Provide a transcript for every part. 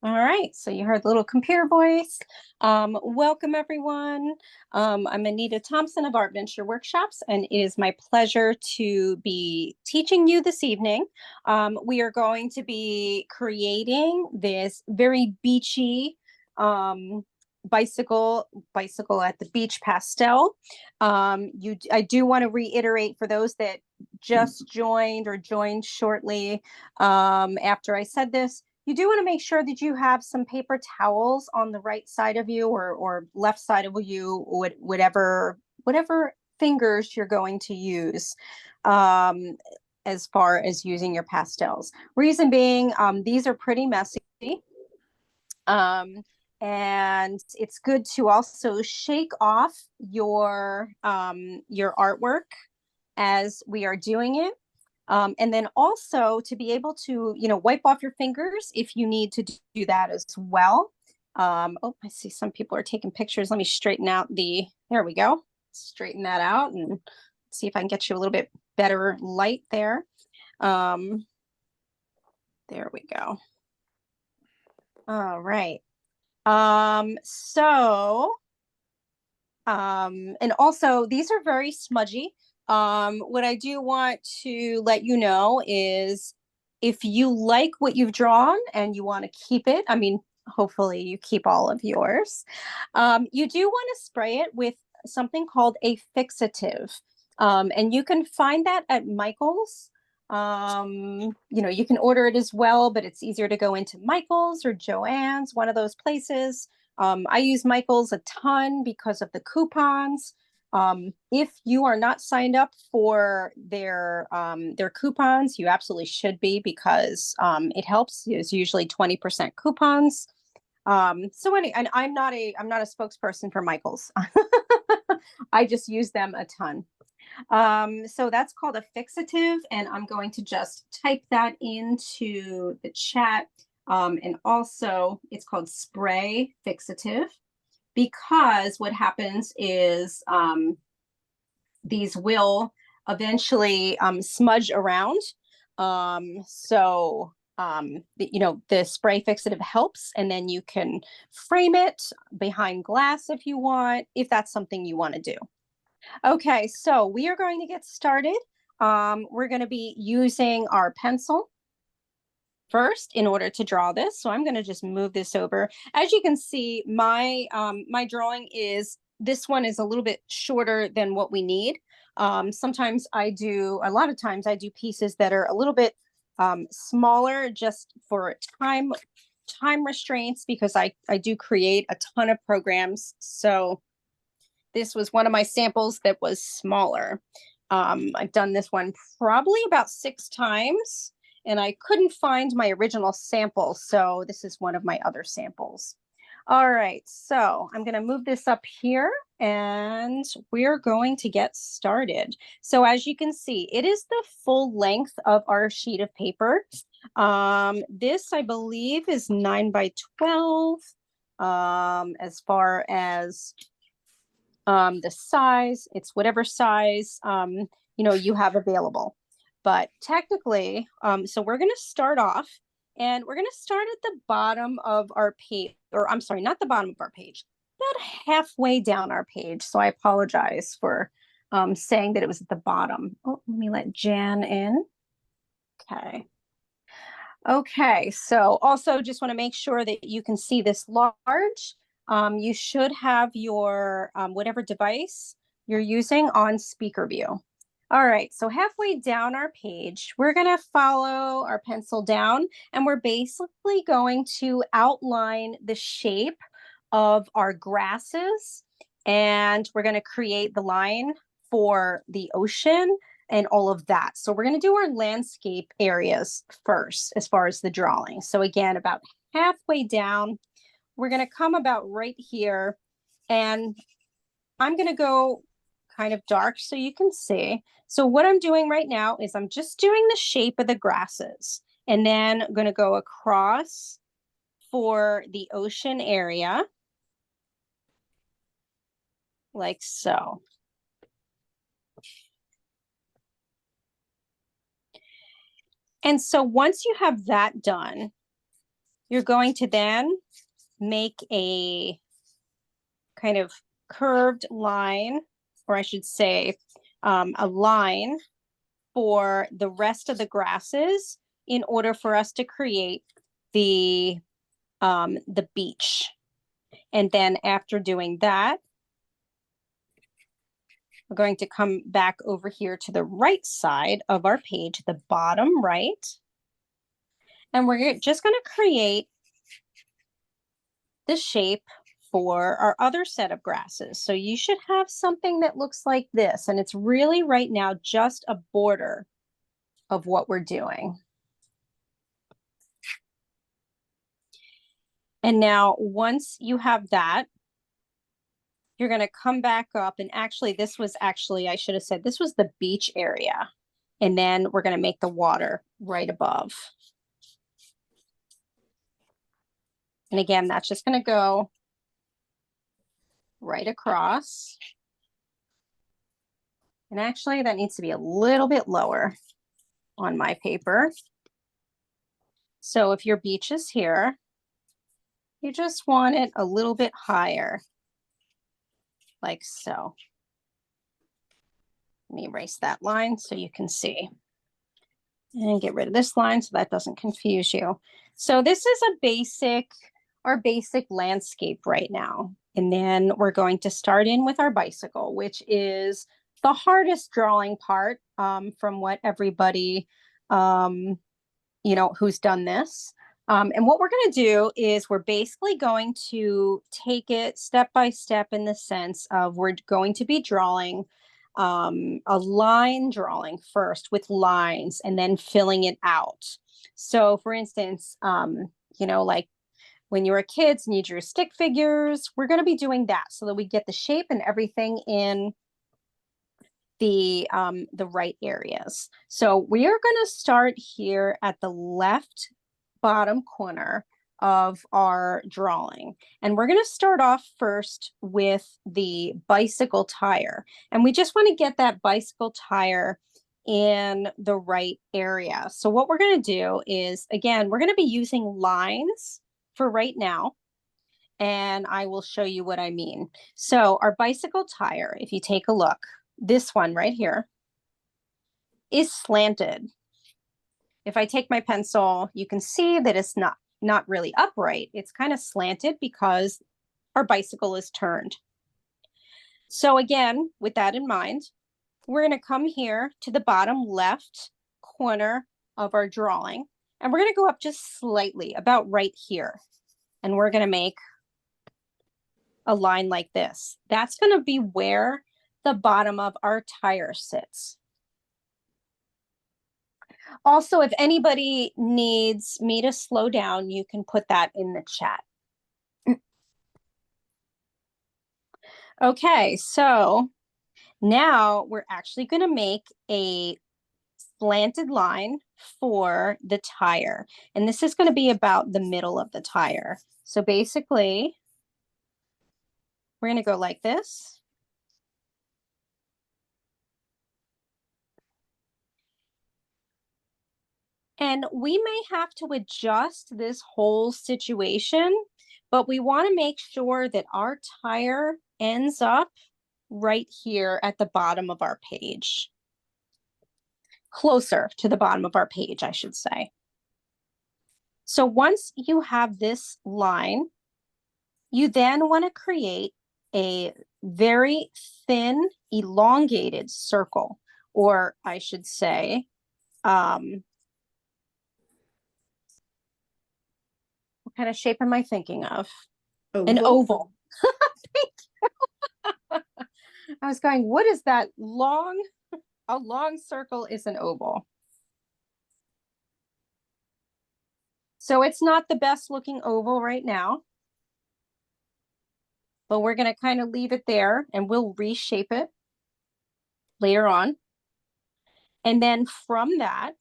All right, so you heard the little computer voice. Welcome, everyone. I'm Anita Thompson of Art Venture Workshops, and it is my pleasure to be teaching you this evening. We are going to be creating this very beachy bicycle at the beach pastel. I do want to reiterate for those that just joined or joined shortly after I said this. You do want to make sure that you have some paper towels on the right side of you or left side of you, whatever fingers you're going to use as far as using your pastels. Reason being, these are pretty messy. Um, and it's good to also shake off your artwork as we are doing it. And then also to be able to, wipe off your fingers if you need to do that as well. Oh, I see some people are taking pictures. Let me straighten out there we go. Straighten that out and see if I can get you a little bit better light there. There we go. All right. And also these are very smudgy. What I do want to let you know is if you like what you've drawn and you want to keep it, I mean, hopefully you keep all of yours. You do want to spray it with something called a fixative. And you can find that at Michael's. You can order it as well, but it's easier to go into Michael's or Joann's, one of those places. I use Michael's a ton because of the coupons. If you are not signed up for their coupons, you absolutely should be because it helps. It's usually 20% coupons. And I'm not a spokesperson for Michael's. I just use them a ton. So that's called a fixative, and I'm going to just type that into the chat. And also it's called spray fixative because what happens is these will eventually smudge around. The spray fixative helps, and then you can frame it behind glass if you want, if that's something you want to do. Okay, so we are going to get started. We're going to be using our pencil first in order to draw this. So I'm going to just move this over. As you can see, my drawing this one is a little bit shorter than what we need. A lot of times I do pieces that are a little bit smaller just for time restraints because I do create a ton of programs. So this was one of my samples that was smaller. I've done this one probably about 6 times, and I couldn't find my original sample, so this is one of my other samples. All right, so I'm going to move this up here, and we're going to get started. So as you can see, it is the full length of our sheet of paper. This, I believe, is 9 by 12 as far as the size. It's whatever size you have available. But technically, so we're going to start off, and we're going to start at the bottom of our page, or I'm sorry, not the bottom of our page, about halfway down our page. So I apologize for saying that it was at the bottom. Oh, let me let Jan in. Okay, so also just want to make sure that you can see this large. You should have your whatever device you're using on speaker view. All right, so halfway down our page, we're going to follow our pencil down, and we're basically going to outline the shape of our grasses, and we're going to create the line for the ocean and all of that. So we're going to do our landscape areas first as far as the drawing. So again, about halfway down, we're going to come about right here, and I'm going to go kind of dark so you can see. So what I'm doing right now is I'm just doing the shape of the grasses, and then I'm going to go across for the ocean area like so. And so once you have that done, You're going to then make a kind of curved line, or I should say a line for the rest of the grasses in order for us to create the beach. And then after doing that, we're going to come back over here to the right side of our page, the bottom right. And we're just going to create the shape for our other set of grasses. So you should have something that looks like this. And it's really right now just a border of what we're doing. And now once you have that, you're going to come back up. And actually, I should have said, this was the beach area. And then we're going to make the water right above. And again, that's just going to go right across. And actually, that needs to be a little bit lower on my paper. So if your beach is here, you just want it a little bit higher, like so. Let me erase that line so you can see. And get rid of this line so that doesn't confuse you. So this is our basic landscape right now. And then we're going to start in with our bicycle, which is the hardest drawing part from what everybody, who's done this. And what we're going to do is we're basically going to take it step by step in the sense of we're going to be drawing a line drawing first with lines and then filling it out. So for instance, like when you were kids and you drew stick figures, we're going to be doing that so that we get the shape and everything in the right areas. So we are going to start here at the left bottom corner of our drawing. And we're going to start off first with the bicycle tire. And we just want to get that bicycle tire in the right area. So what we're going to do is, again, we're going to be using lines for right now. And I will show you what I mean. So our bicycle tire, if you take a look, this one right here is slanted. If I take my pencil, you can see that it's not really upright. It's kind of slanted because our bicycle is turned. So again, with that in mind, we're going to come here to the bottom left corner of our drawing, and we're going to go up just slightly, about right here. And we're going to make a line like this. That's going to be where the bottom of our tire sits. Also, if anybody needs me to slow down, you can put that in the chat. Okay, so now we're actually going to make a slanted line for the tire. And this is going to be about the middle of the tire. So basically, we're going to go like this. And we may have to adjust this whole situation, but we want to make sure that our tire ends up right here at the bottom of our page. Closer to the bottom of our page, I should say. So once you have this line, you then want to create a very thin, elongated circle, or I should say, what kind of shape am I thinking of? Oval. An oval. Thank you. I was going, what is that long? A long circle is an oval. So it's not the best looking oval right now, but we're going to kind of leave it there and we'll reshape it later on. And then from that,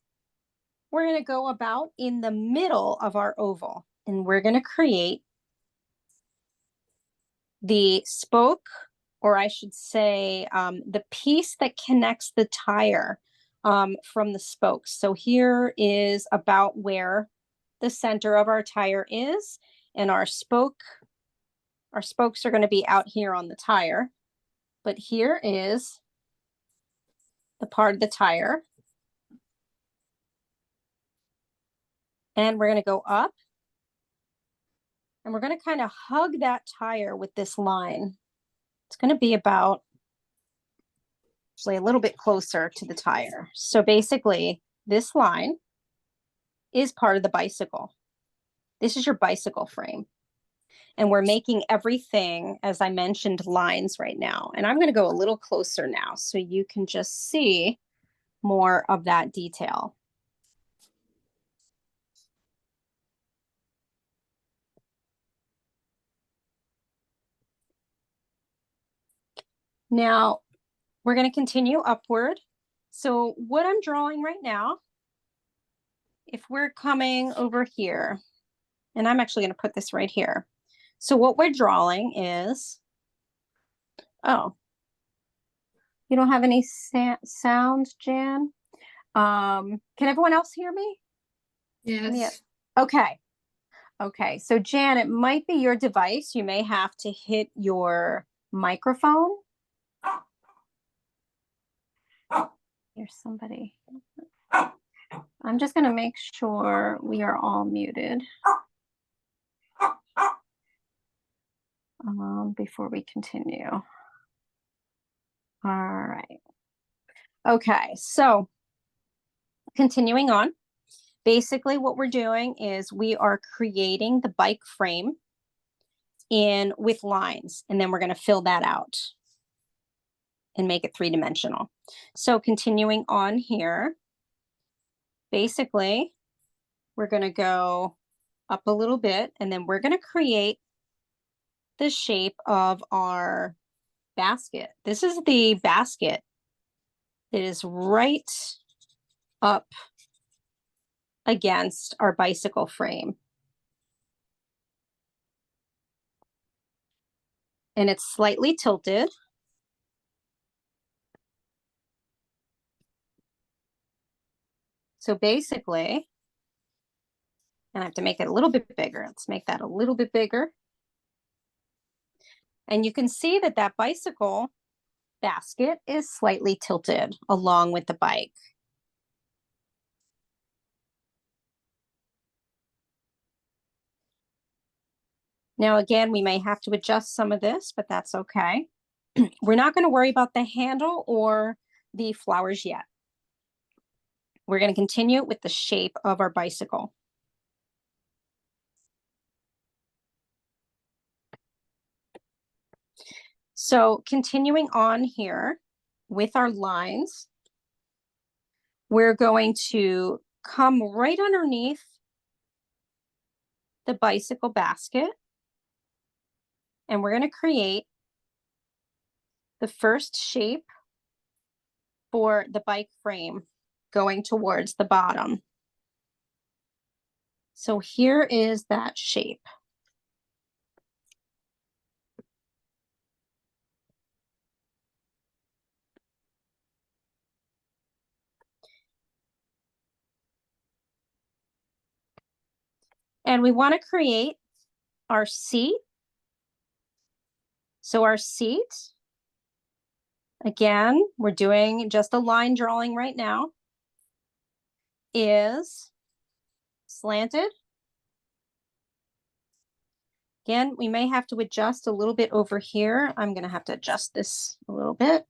we're going to go about in the middle of our oval, and we're going to create the spoke, or I should say the piece that connects the tire from the spokes. So here is about where the center of our tire is, and our spokes are going to be out here on the tire. But here is the part of the tire. And we're going to go up. And we're going to kind of hug that tire with this line. It's going to be about, actually, a little bit closer to the tire. So basically, this line is part of the bicycle. This is your bicycle frame. And we're making everything, as I mentioned, lines right now. And I'm going to go a little closer now so you can just see more of that detail. Now, we're going to continue upward. So what I'm drawing right now, if we're coming over here, and I'm actually going to put this right here. So what we're drawing is, oh, you don't have any sound, Jan? Can everyone else hear me? Yes. Okay. Okay. So Jan, it might be your device. You may have to hit your microphone. Here's somebody. I'm just going to make sure we are all muted before we continue. All right. Okay. So continuing on, basically what we're doing is we are creating the bike frame with lines, and then we're going to fill that out and make it three-dimensional. So continuing on here, basically, we're going to go up a little bit, and then we're going to create the shape of our basket. This is the basket that is right up against our bicycle frame. And it's slightly tilted. So basically, and I have to make it a little bit bigger. Let's make that a little bit bigger. And you can see that that bicycle basket is slightly tilted along with the bike. Now, again, we may have to adjust some of this, but that's okay. We're not going to worry about the handle or the flowers yet. We're going to continue with the shape of our bicycle. So continuing on here with our lines, we're going to come right underneath the bicycle basket, and we're going to create the first shape for the bike frame going towards the bottom. So here is that shape. And we want to create our seat. So our seat, again, we're doing just a line drawing right now, is slanted. Again, we may have to adjust a little bit over here. I'm going to have to adjust this a little bit.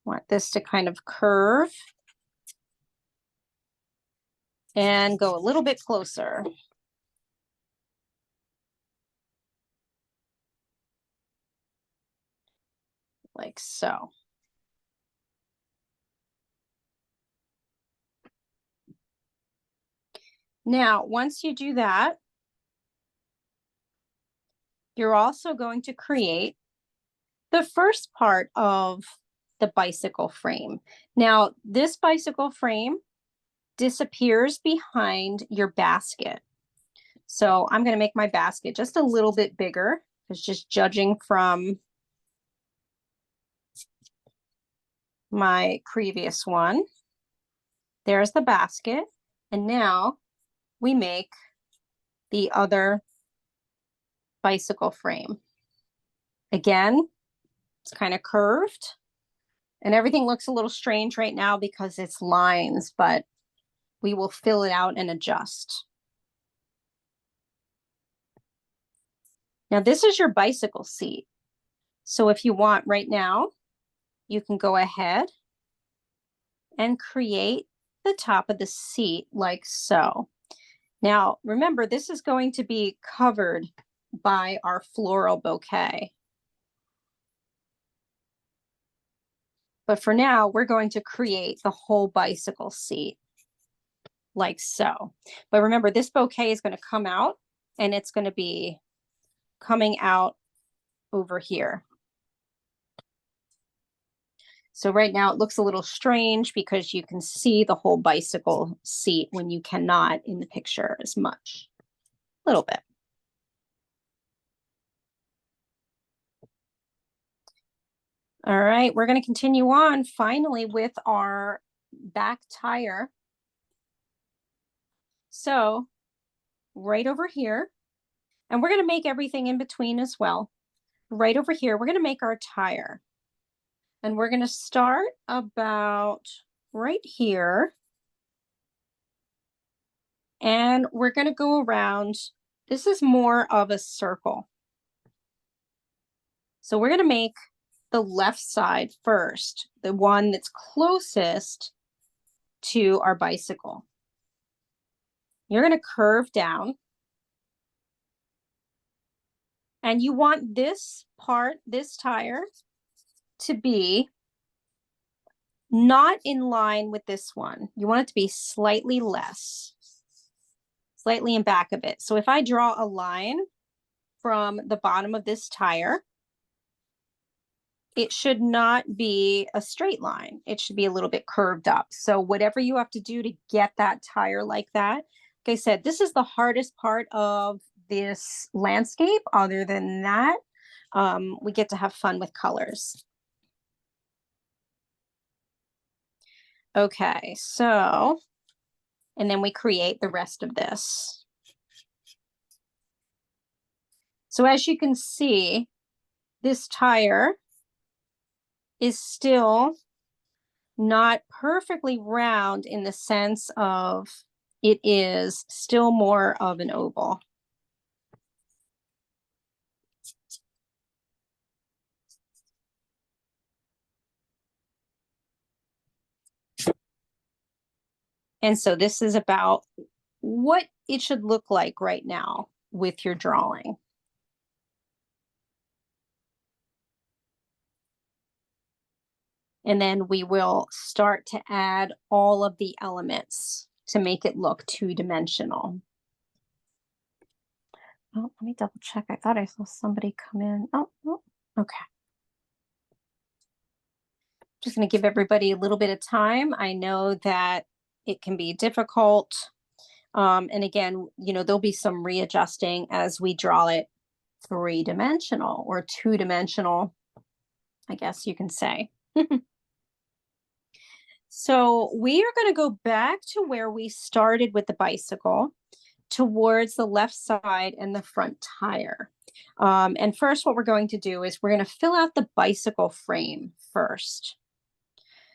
Want this to kind of curve and go a little bit closer. Like so. Now, once you do that, you're also going to create the first part of the bicycle frame. Now, this bicycle frame disappears behind your basket. So I'm going to make my basket just a little bit bigger, because just judging from my previous one, there's the basket. And now we make the other bicycle frame. Again, it's kind of curved and everything looks a little strange right now because it's lines, but we will fill it out and adjust. Now this is your bicycle seat. So if you want right now, you can go ahead and create the top of the seat like so. Now, remember, this is going to be covered by our floral bouquet. But for now, we're going to create the whole bicycle seat like so. But remember, this bouquet is going to come out and it's going to be coming out over here. So right now it looks a little strange because you can see the whole bicycle seat when you cannot in the picture as much, a little bit. All right, we're going to continue on finally with our back tire. So right over here, and we're going to make everything in between as well. Right over here, we're going to make our tire. And we're going to start about right here. And we're going to go around. This is more of a circle. So we're going to make the left side first, the one that's closest to our bicycle. You're going to curve down. And you want this part, this tire, to be not in line with this one. You want it to be slightly less, slightly in back of it. So if I draw a line from the bottom of this tire, it should not be a straight line. It should be a little bit curved up. So whatever you have to do to get that tire like that, like I said, this is the hardest part of this landscape. Other than that, we get to have fun with colors. Okay, so, and then we create the rest of this. So as you can see, this tire is still not perfectly round in the sense of it is still more of an oval. And so this is about what it should look like right now with your drawing. And then we will start to add all of the elements to make it look two-dimensional. Oh, let me double check. I thought I saw somebody come in. Oh, okay. Just going to give everybody a little bit of time. I know that it can be difficult. And again, you know, there'll be some readjusting as we draw it three-dimensional or two-dimensional, I guess you can say. So we are going to go back to where we started with the bicycle, towards the left side and the front tire. And first, what we're going to do is we're going to fill out the bicycle frame first.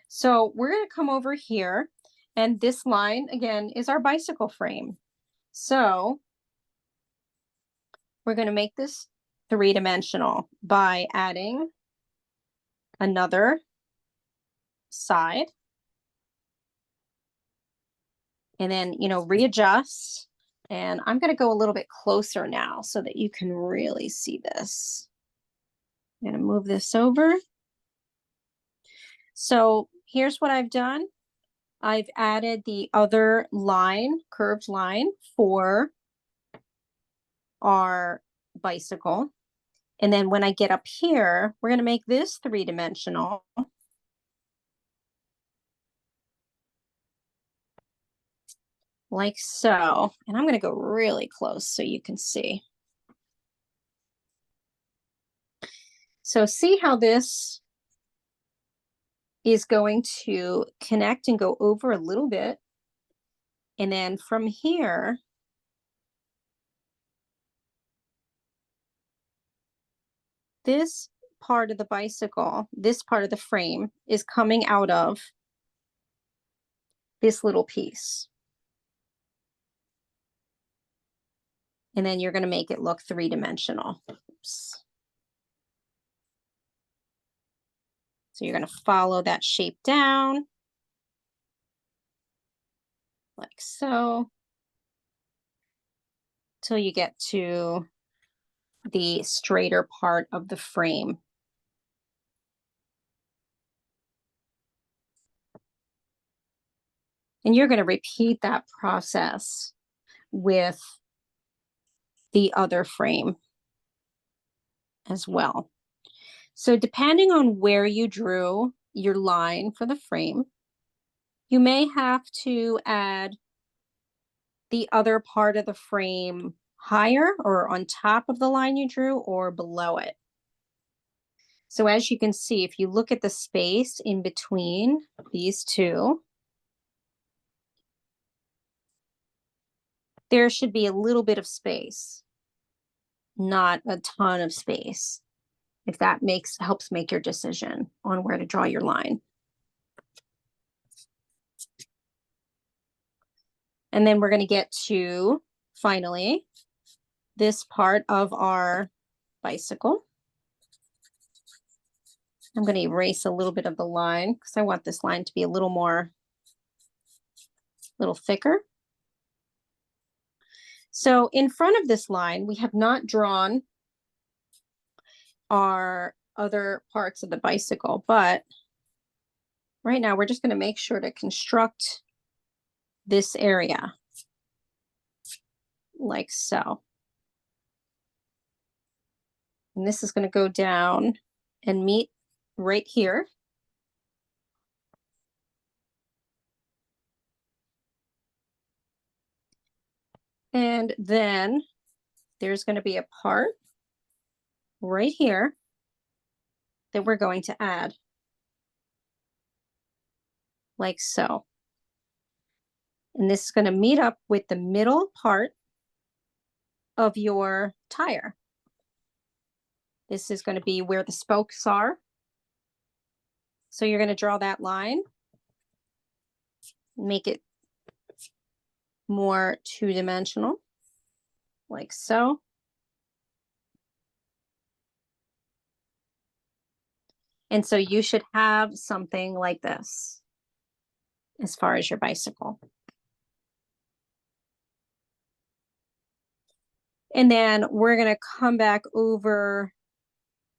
So we're going to come over here, and this line again is our bicycle frame. So we're going to make this three-dimensional by adding another side. And then, you know, readjust. And I'm going to go a little bit closer now so that you can really see this. I'm going to move this over. So here's what I've done. I've added the other line, curved line for our bicycle. And then when I get up here, we're going to make this three-dimensional. Like so. And I'm going to go really close so you can see. So see how this is going to connect and go over a little bit. And then from here, this part of the bicycle, this part of the frame is coming out of this little piece. And then you're going to make it look three-dimensional. Oops. So you're going to follow that shape down like so till you get to the straighter part of the frame. And you're going to repeat that process with the other frame as well. So depending on where you drew your line for the frame, you may have to add the other part of the frame higher or on top of the line you drew or below it. So as you can see, if you look at the space in between these two, there should be a little bit of space, not a ton of space, if that helps make your decision on where to draw your line. And then we're going to get to, finally, this part of our bicycle. I'm going to erase a little bit of the line because I want this line to be a little thicker. So in front of this line, we have not drawn our other parts of the bicycle, but right now we're just going to make sure to construct this area like so. And this is going to go down and meet right here. And then there's going to be a part right here that we're going to add like so. And this is going to meet up with the middle part of your tire. This is going to be where the spokes are. So you're going to draw that line, make it more two-dimensional, like so. And so you should have something like this as far as your bicycle. And then we're going to come back over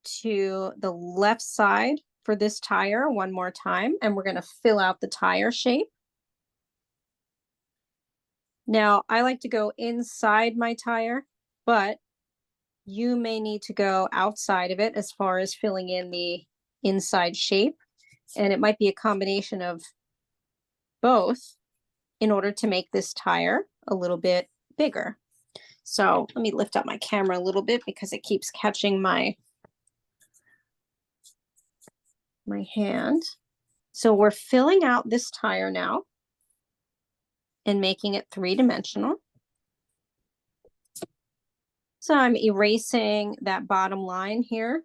to the left side for this tire one more time, and we're going to fill out the tire shape. Now, I like to go inside my tire, but you may need to go outside of it as far as filling in the inside shape. And it might be a combination of both in order to make this tire a little bit bigger. So let me lift up my camera a little bit because it keeps catching my hand. So we're filling out this tire now and making it three-dimensional. So I'm erasing that bottom line here.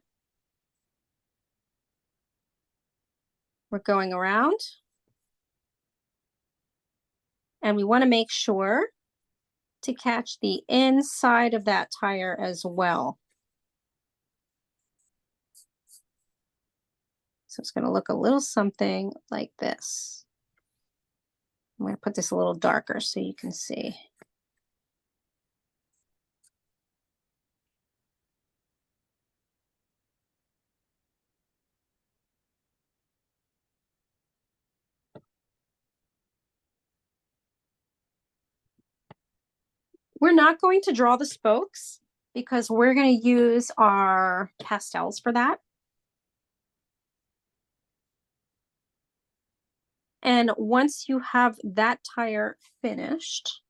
We're going around. And we want to make sure to catch the inside of that tire as well. So it's going to look a little something like this. I'm going to put this a little darker so you can see. We're not going to draw the spokes because we're going to use our pastels for that. And once you have that tire finished,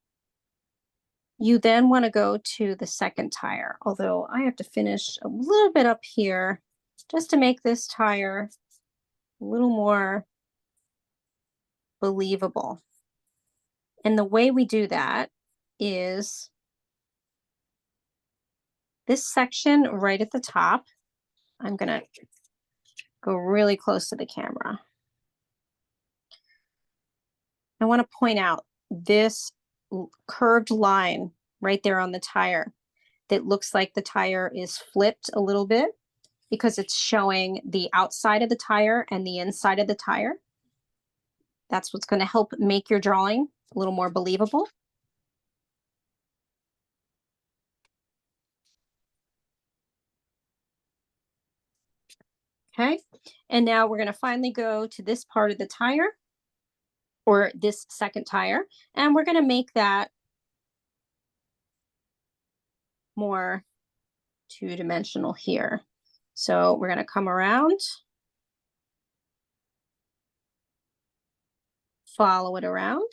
you then want to go to the second tire, although I have to finish a little bit up here just to make this tire a little more believable. And the way we do that is this section right at the top. I'm going to go really close to the camera. I want to point out this curved line right there on the tire that looks like the tire is flipped a little bit because it's showing the outside of the tire and the inside of the tire. That's what's going to help make your drawing a little more believable. Okay, and now we're going to finally go to this part of the tire, or this second tire, and we're going to make that more two-dimensional here. So we're going to come around, follow it around.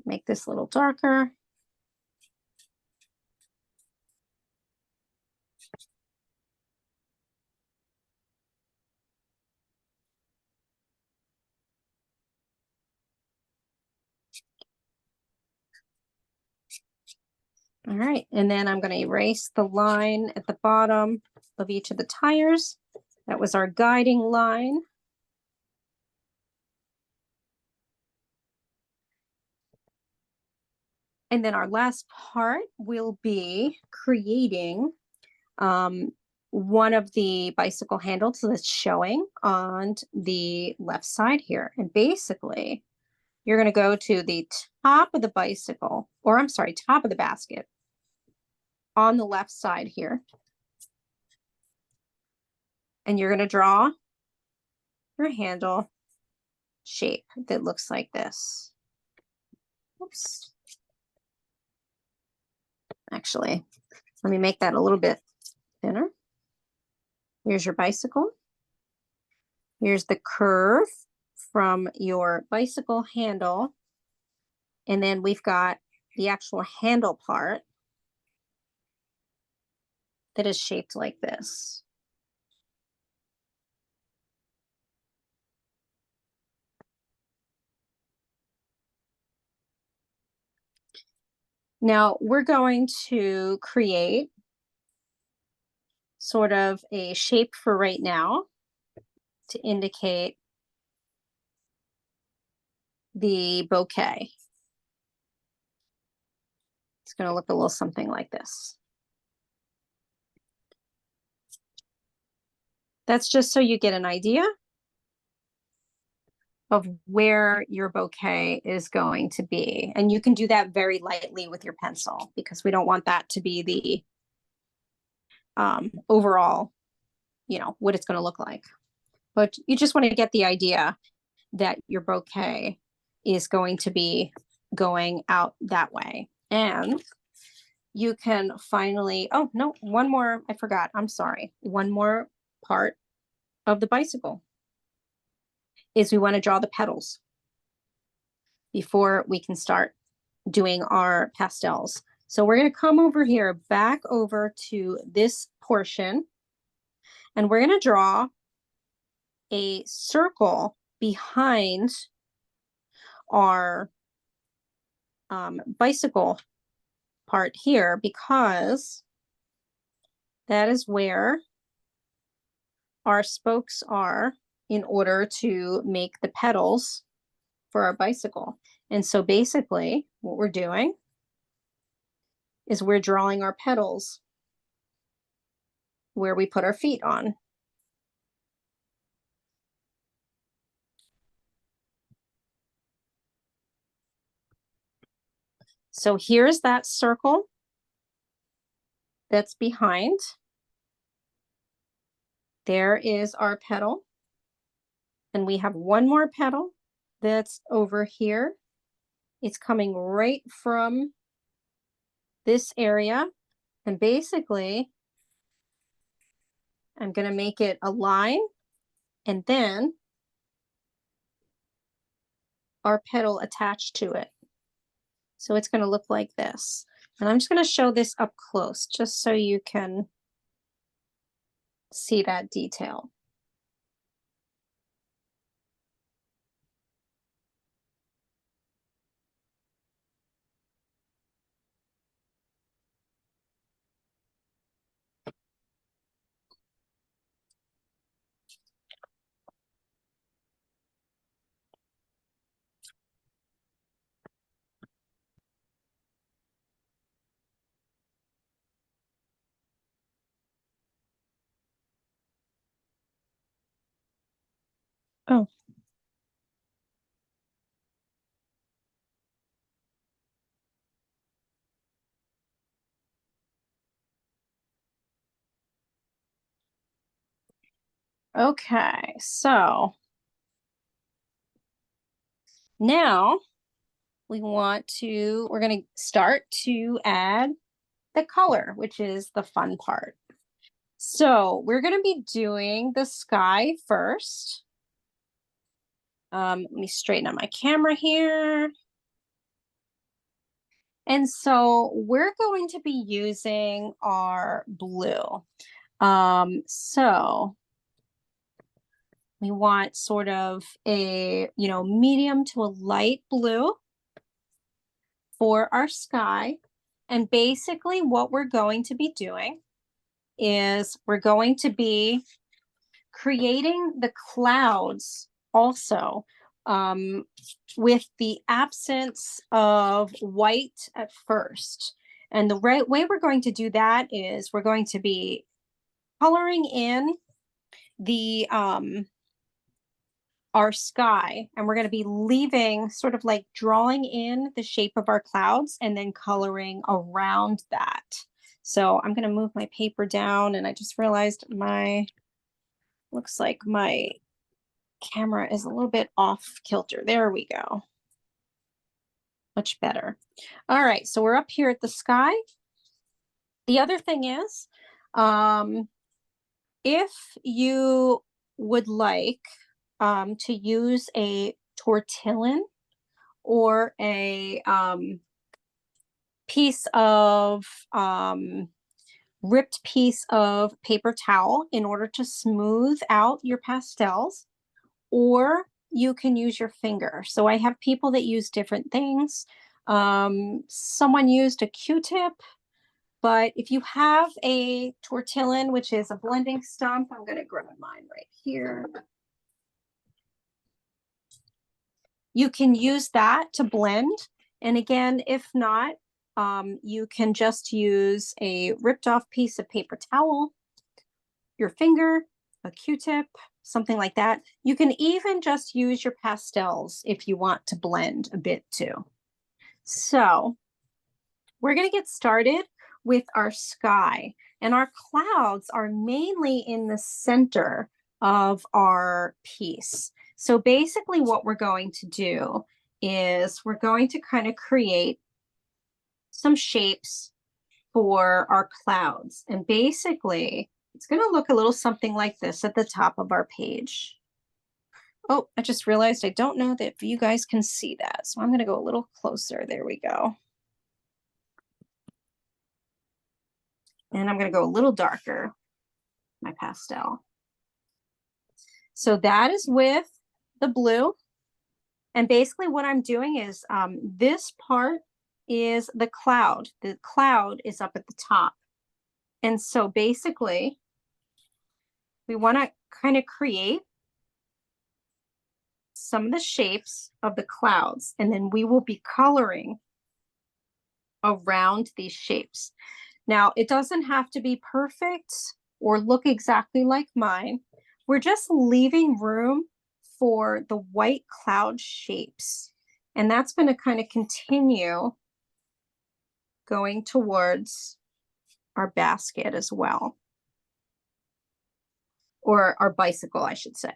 Make this a little darker. All right, and then I'm going to erase the line at the bottom of each of the tires. That was our guiding line. And then our last part will be creating one of the bicycle handles that's showing on the left side here. And basically, you're going to go to the top of the bicycle, or I'm sorry, top of the basket on the left side here. And you're going to draw your handle shape that looks like this. Oops. Actually, let me make that a little bit thinner. Here's your bicycle. Here's the curve from your bicycle handle. And then we've got the actual handle part that is shaped like this. Now we're going to create sort of a shape for right now to indicate the bouquet. It's going to look a little something like this. That's just so you get an idea of where your bouquet is going to be. And you can do that very lightly with your pencil because we don't want that to be the overall, you know, what it's going to look like. But you just want to get the idea that your bouquet is going to be going out that way. And you can finally, oh no, one more, I forgot, I'm sorry. One more part of the bicycle is we want to draw the petals before we can start doing our pastels. So we're going to come over here, back over to this portion, and we're going to draw a circle behind our bicycle part here, because that is where our spokes are in order to make the pedals for our bicycle. And so basically what we're doing is we're drawing our pedals where we put our feet on. So here's that circle that's behind. There is our pedal. And we have one more pedal that's over here. It's coming right from this area. And basically, I'm going to make it a line and then our pedal attached to it. So it's going to look like this. And I'm just going to show this up close just so you can see that detail. Oh, okay. So now we're going to start to add the color, which is the fun part. So we're going to be doing the sky first. Let me straighten up my camera here. And so we're going to be using our blue. So we want sort of a, medium to a light blue for our sky. And basically what we're going to be doing is we're going to be creating the clouds also, um, with the absence of white at first. And the right way we're going to do that is we're going to be coloring in the our sky, and we're going to be leaving sort of like drawing in the shape of our clouds and then coloring around that. So I'm going to move my paper down, and I just realized looks like my camera is a little bit off kilter. There we go. Much better. All right, so we're up here at the sky. The other thing is, if you would like to use a tortillon or a piece of ripped piece of paper towel in order to smooth out your pastels, or you can use your finger. So I have people that use different things. Someone used a Q-tip, but if you have a tortillon, which is a blending stump, I'm going to grab mine right here. You can use that to blend. And again, if not, you can just use a ripped off piece of paper towel, your finger, a Q-tip, something like that. You can even just use your pastels if you want to blend a bit too. So we're going to get started with our sky, and our clouds are mainly in the center of our piece. So basically what we're going to do is we're going to kind of create some shapes for our clouds. And basically it's going to look a little something like this at the top of our page. Oh, I just realized I don't know that if you guys can see that. So I'm going to go a little closer. There we go. And I'm going to go a little darker, my pastel. So that is with the blue. And basically what I'm doing is this part is the cloud. The cloud is up at the top. And so basically we want to kind of create some of the shapes of the clouds, and then we will be coloring around these shapes. Now, it doesn't have to be perfect or look exactly like mine. We're just leaving room for the white cloud shapes. And that's going to kind of continue going towards our basket as well. Or our bicycle, I should say.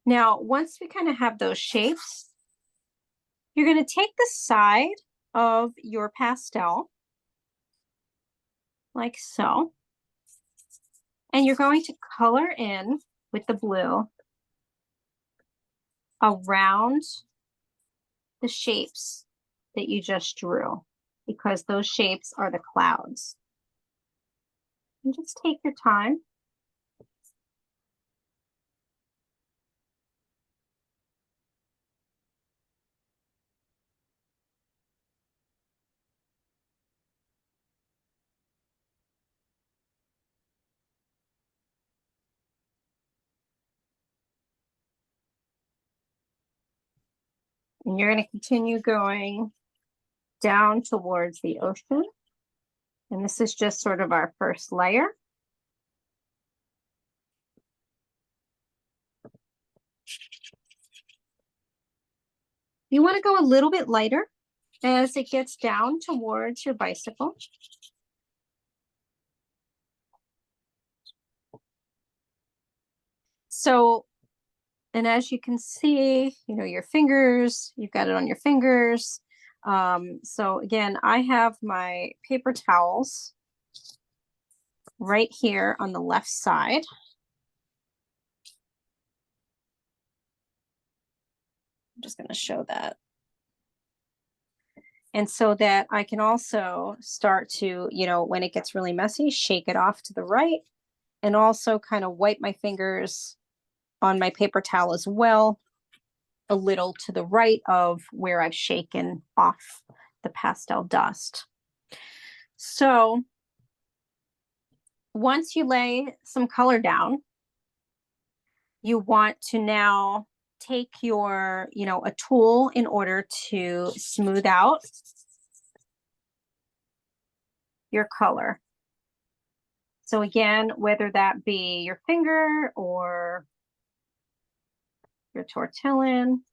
Now, once we kind of have those shapes, you're going to take the side of your pastel, like so, and you're going to color in with the blue around the shapes that you just drew, because those shapes are the clouds. And just take your time. And you're going to continue going down towards the ocean. And this is just sort of our first layer. You want to go a little bit lighter as it gets down towards your bicycle. So, and as you can see, you know, your fingers, you've got it on your fingers. So again, I have my paper towels right here on the left side. I'm just going to show that. And so that I can also start to, you know, when it gets really messy, shake it off to the right and also kind of wipe my fingers on my paper towel as well, a little to the right of where I've shaken off the pastel dust. So once you lay some color down, you want to now take your, you know, a tool in order to smooth out your color. So again, whether that be your finger or your tortillon,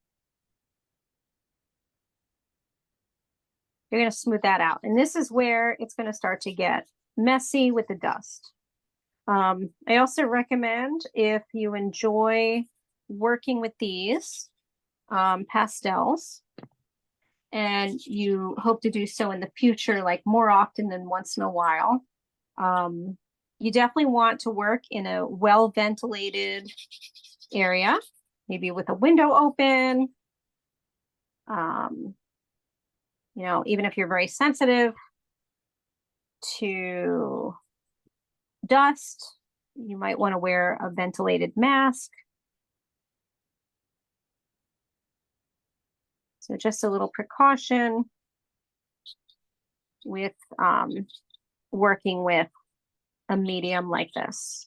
you're going to smooth that out. And this is where it's going to start to get messy with the dust. I also recommend, if you enjoy working with these pastels and you hope to do so in the future, like more often than once in a while, you definitely want to work in a well-ventilated area, maybe with a window open. You know, even if you're very sensitive to dust, you might want to wear a ventilated mask. So just a little precaution with working with a medium like this.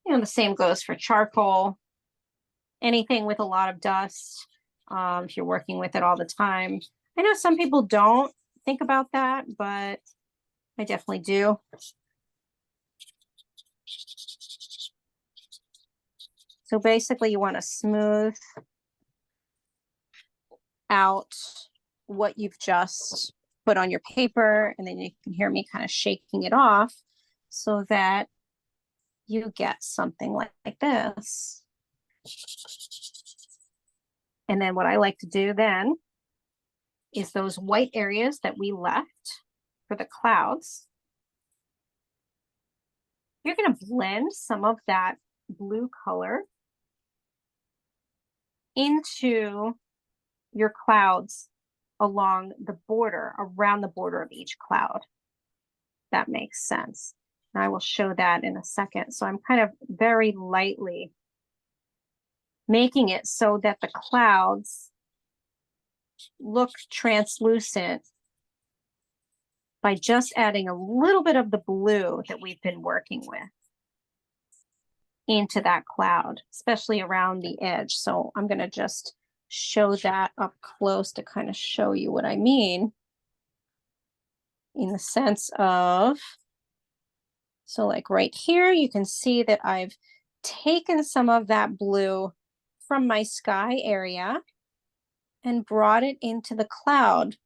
You know, the same goes for charcoal. Anything with a lot of dust, if you're working with it all the time. I know some people don't think about that, but I definitely do. So basically you want to smooth out what you've just put on your paper, and then you can hear me kind of shaking it off so that you get something like this. And then what I like to do then is those white areas that we left for the clouds, you're going to blend some of that blue color into your clouds along the border, around the border of each cloud. That makes sense. And I will show that in a second. So I'm kind of very lightly making it so that the clouds look translucent by just adding a little bit of the blue that we've been working with into that cloud, especially around the edge. So I'm going to just show that up close to kind of show you what I mean, in the sense of, so like right here, you can see that I've taken some of that blue from my sky area and brought it into the cloud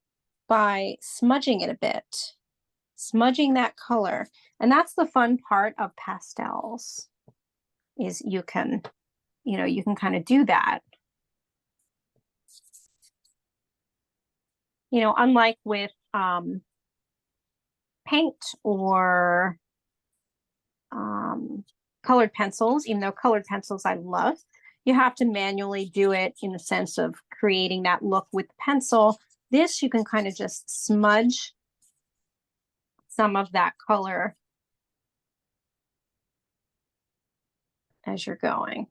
by smudging it a bit, smudging that color. And that's the fun part of pastels, is you can, you know, you can kind of do that. You know, unlike with paint or colored pencils, even though colored pencils I love, you have to manually do it in the sense of creating that look with pencil. This, you can kind of just smudge some of that color as you're going.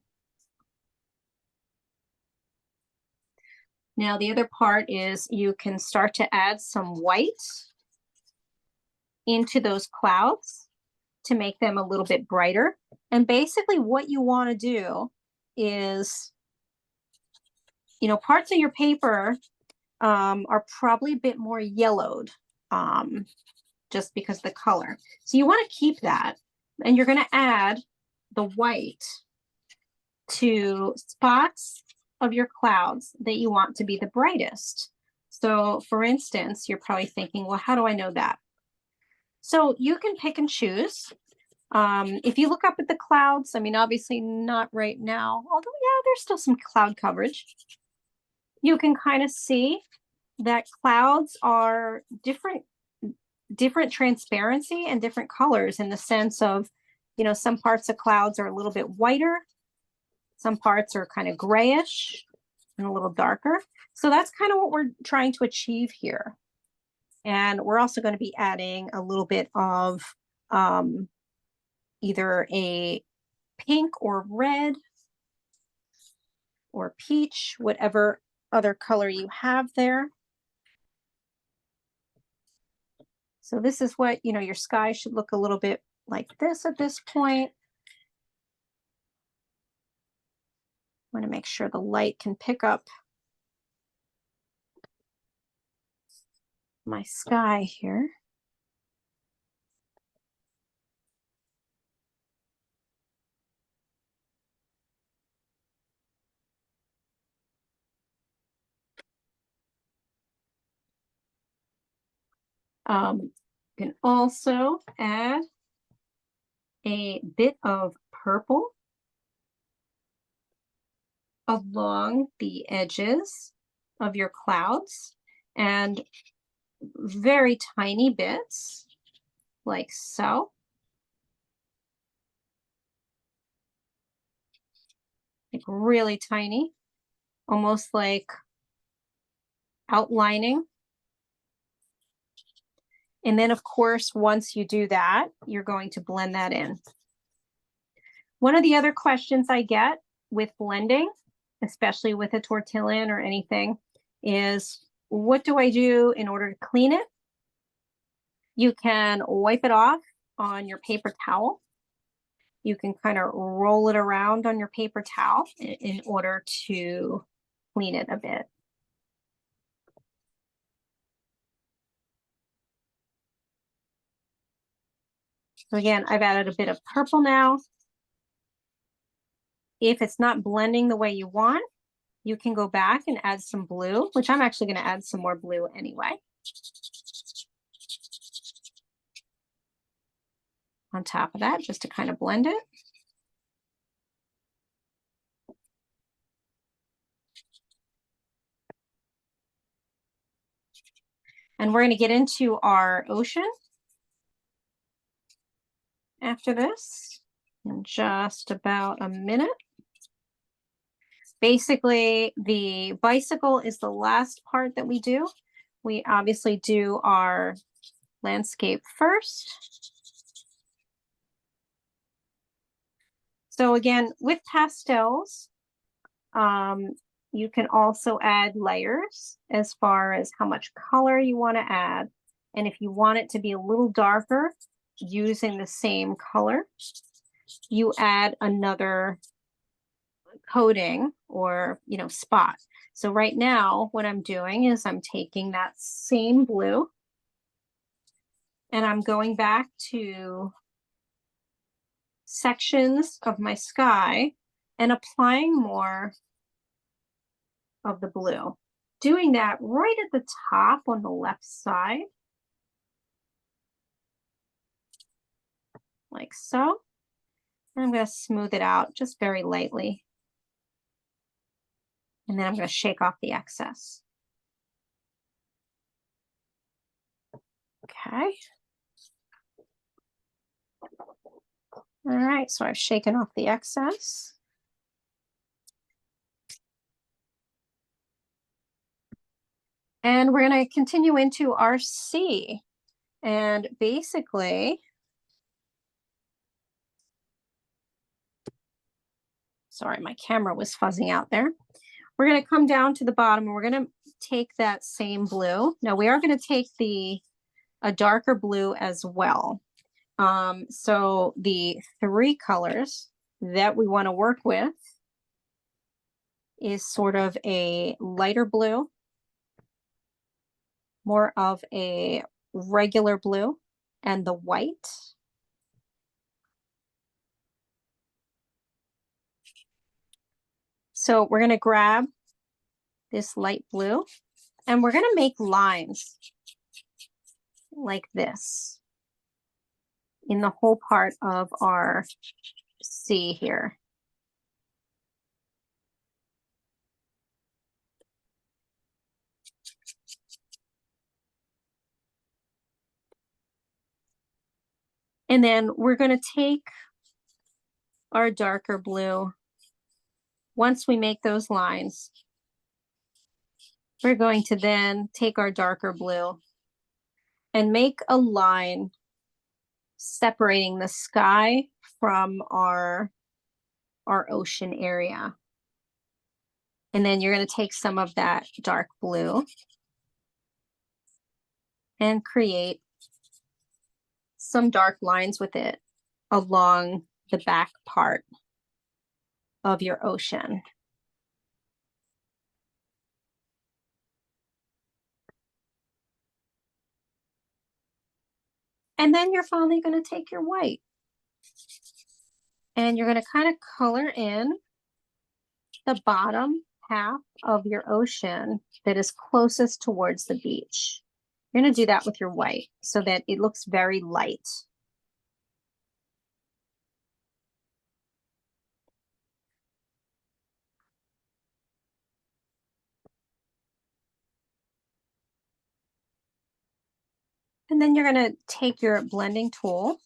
Now, the other part is you can start to add some white into those clouds to make them a little bit brighter. And basically what you want to do is, parts of your paper are probably a bit more yellowed just because of the color. So you want to keep that. And you're going to add the white to spots of your clouds that you want to be the brightest. So for instance, you're probably thinking, well, how do I know that? So you can pick and choose. If you look up at the clouds, I mean, obviously not right now, although yeah, there's still some cloud coverage. You can kind of see that clouds are different transparency and different colors in the sense of, some parts of clouds are a little bit whiter, some parts are kind of grayish and a little darker. So that's kind of what we're trying to achieve here. And we're also going to be adding a little bit of either a pink or red or peach, whatever other color you have there. So this is what, your sky should look a little bit like this at this point. I want to make sure the light can pick up my sky here. You can also add a bit of purple along the edges of your clouds and very tiny bits like so. Like really tiny, almost like outlining. And then of course, once you do that, you're going to blend that in. One of the other questions I get with blending, especially with a tortillon or anything, is what do I do in order to clean it? You can wipe it off on your paper towel. You can kind of roll it around on your paper towel in order to clean it a bit. So again, I've added a bit of purple now. If it's not blending the way you want, you can go back and add some blue, which I'm actually going to add some more blue anyway. On top of that, just to kind of blend it. And we're going to get into our ocean after this in just about a minute. Basically, the bicycle is the last part that we do. We obviously do our landscape first. So again, with pastels, you can also add layers as far as how much color you want to add. And if you want it to be a little darker using the same color, you add another coating or, spot. So right now what I'm doing is I'm taking that same blue and I'm going back to sections of my sky and applying more of the blue. Doing that right at the top on the left side, like so. And I'm going to smooth it out just very lightly. And then I'm going to shake off the excess. Okay. All right, so I've shaken off the excess. And we're going to continue into our sea. And basically, sorry, my camera was fuzzing out there. We're going to come down to the bottom and we're going to take that same blue. Now we are going to take a darker blue as well. So the three colors that we want to work with is sort of a lighter blue, more of a regular blue, and the white. So we're going to grab this light blue and we're going to make lines like this in the whole part of our C here. And then we're going to take our darker blue. Once we make those lines, we're going to then take our darker blue and make a line separating the sky from our ocean area. And then you're going to take some of that dark blue and create some dark lines with it along the back part of your ocean. And then you're finally going to take your white and you're going to kind of color in the bottom half of your ocean that is closest towards the beach. You're going to do that with your white so that it looks very light. And then you're going to take your blending tool.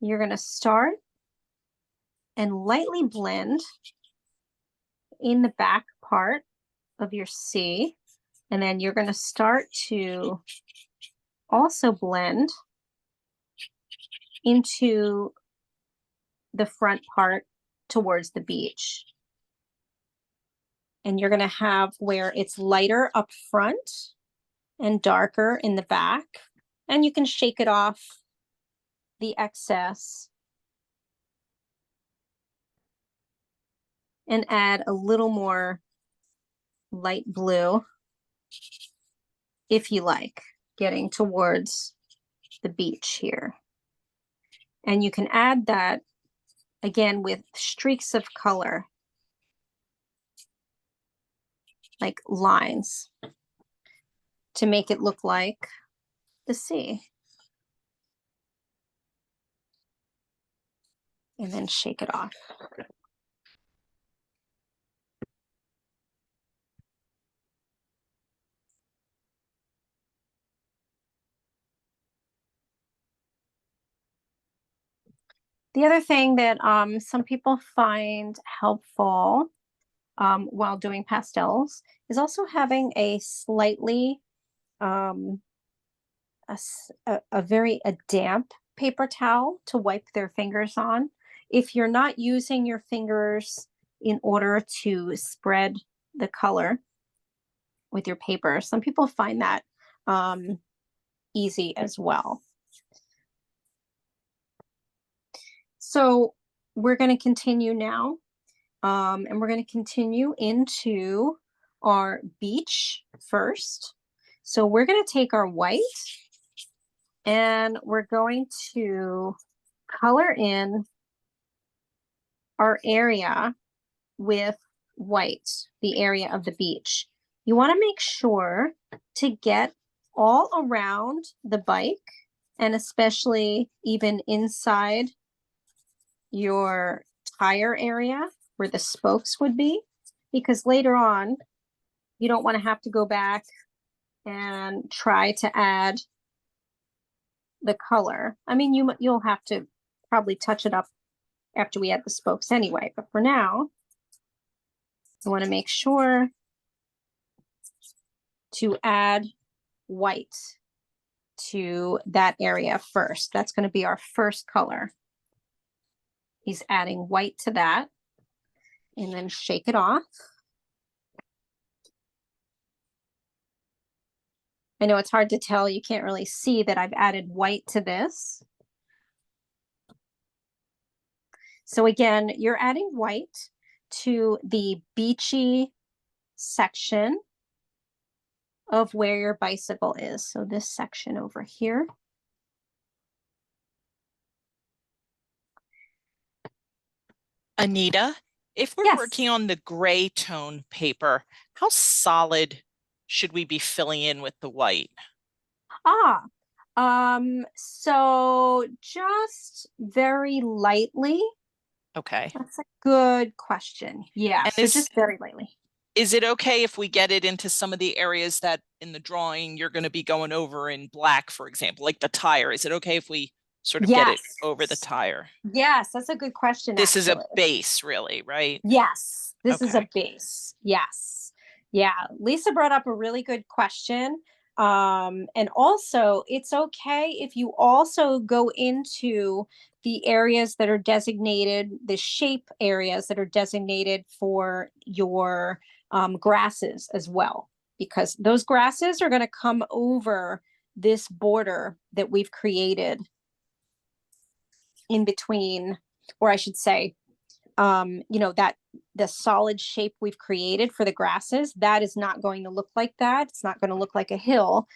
You're going to start and lightly blend in the back part of your C. And then you're going to start to also blend into the front part towards the beach. And you're going to have where it's lighter up front and darker in the back. And you can shake it off the excess and add a little more light blue if you like, getting towards the beach here. And you can add that again with streaks of color, like lines, to make it look like the sea. And then shake it off. The other thing that some people find helpful while doing pastels is also having a slightly a damp paper towel to wipe their fingers on. If you're not using your fingers in order to spread the color with your paper, some people find that easy as well. So we're going to continue now, and we're going to continue into our beach first. So we're going to take our white and we're going to color in our area with white, the area of the beach. You want to make sure to get all around the bike and especially even inside your tire area where the spokes would be, because later on you don't want to have to go back and try to add the color. I mean, you'll have to probably touch it up after we add the spokes anyway, but for now you want to make sure to add white to that area first. That's going to be our first color. He's adding white to that and then shake it off. I know it's hard to tell. You can't really see that I've added white to this, So again, you're adding white to the beachy section of where your bicycle is. So this section over here. Anita, if we're Yes. working on the gray tone paper, how solid should we be filling in with the white? Ah, so just very lightly. Okay. That's a good question. Yeah, And so just very lightly. is it okay if we get it into some of the areas that in the drawing you're going to be going over in black, for example, like the tire? Is it okay if we sort of get it Yes. over the tire? Yes, that's a good question, This is a actually. base, really, right? Yes, this is a Okay. base. Yes. Yeah, Lisa brought up a really good question. And also, it's okay if you also go into the areas that are designated, the shape areas that are designated for your grasses as well, because those grasses are going to come over this border that we've created in between, or I should say, that the solid shape we've created for the grasses, that is not going to look like that. It's not going to look like a hill.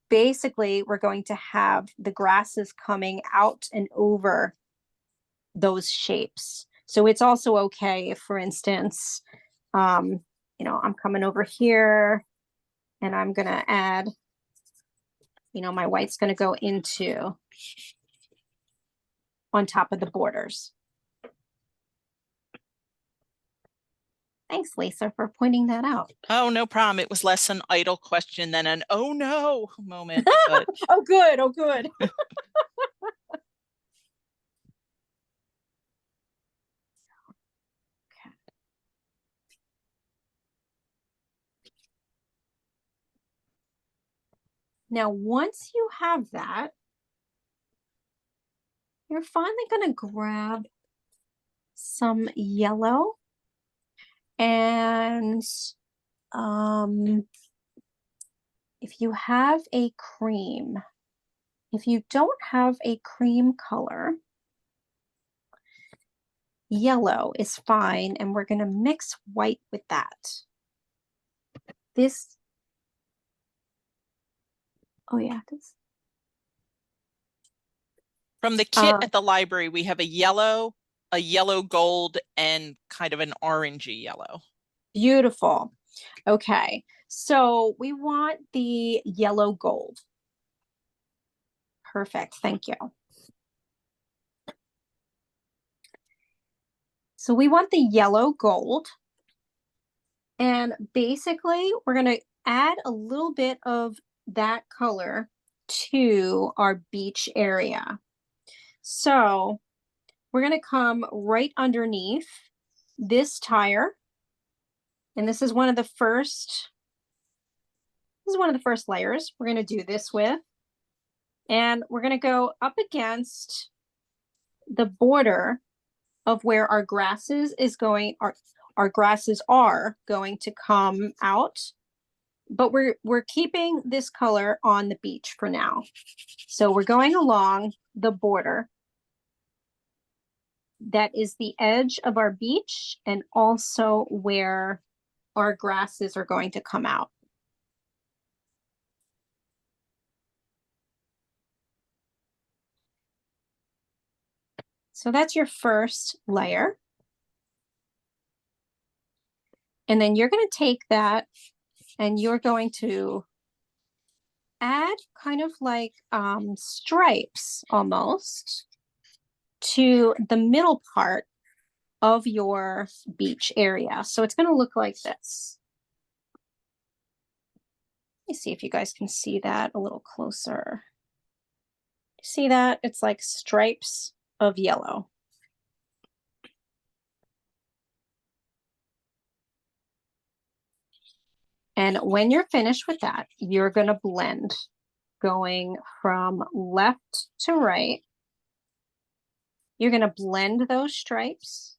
Basically, we're going to have the grasses coming out and over those shapes. So it's also okay if, for instance, I'm coming over here and I'm going to add, my white's going to go into on top of the borders. Thanks, Lisa, for pointing that out. Oh, no problem. It was less an idle question than an oh no moment, but Oh, good. Oh, good. Now, once you have that, you're finally going to grab some yellow and if you have a cream, if you don't have a cream color, yellow is fine, and we're going to mix white with that. This, oh yeah, this. from the kit at the library, we have a yellow gold, and kind of an orangey yellow. Beautiful. Okay, so we want the yellow gold. Perfect, thank you. So we want the yellow gold. And basically, we're going to add a little bit of that color to our beach area. So we're going to come right underneath this tire. And this is one of the first layers we're going to do this with. And we're going to go up against the border of where our grasses our grasses are going to come out, but we're keeping this color on the beach for now. So we're going along the border that is the edge of our beach and also where our grasses are going to come out. So that's your first layer. And then you're going to take that and you're going to add kind of like stripes almost to the middle part of your beach area. So it's going to look like this. Let me see if you guys can see that a little closer. See that? It's like stripes of yellow. And when you're finished with that, you're going to blend going from left to right. You're going to blend those stripes.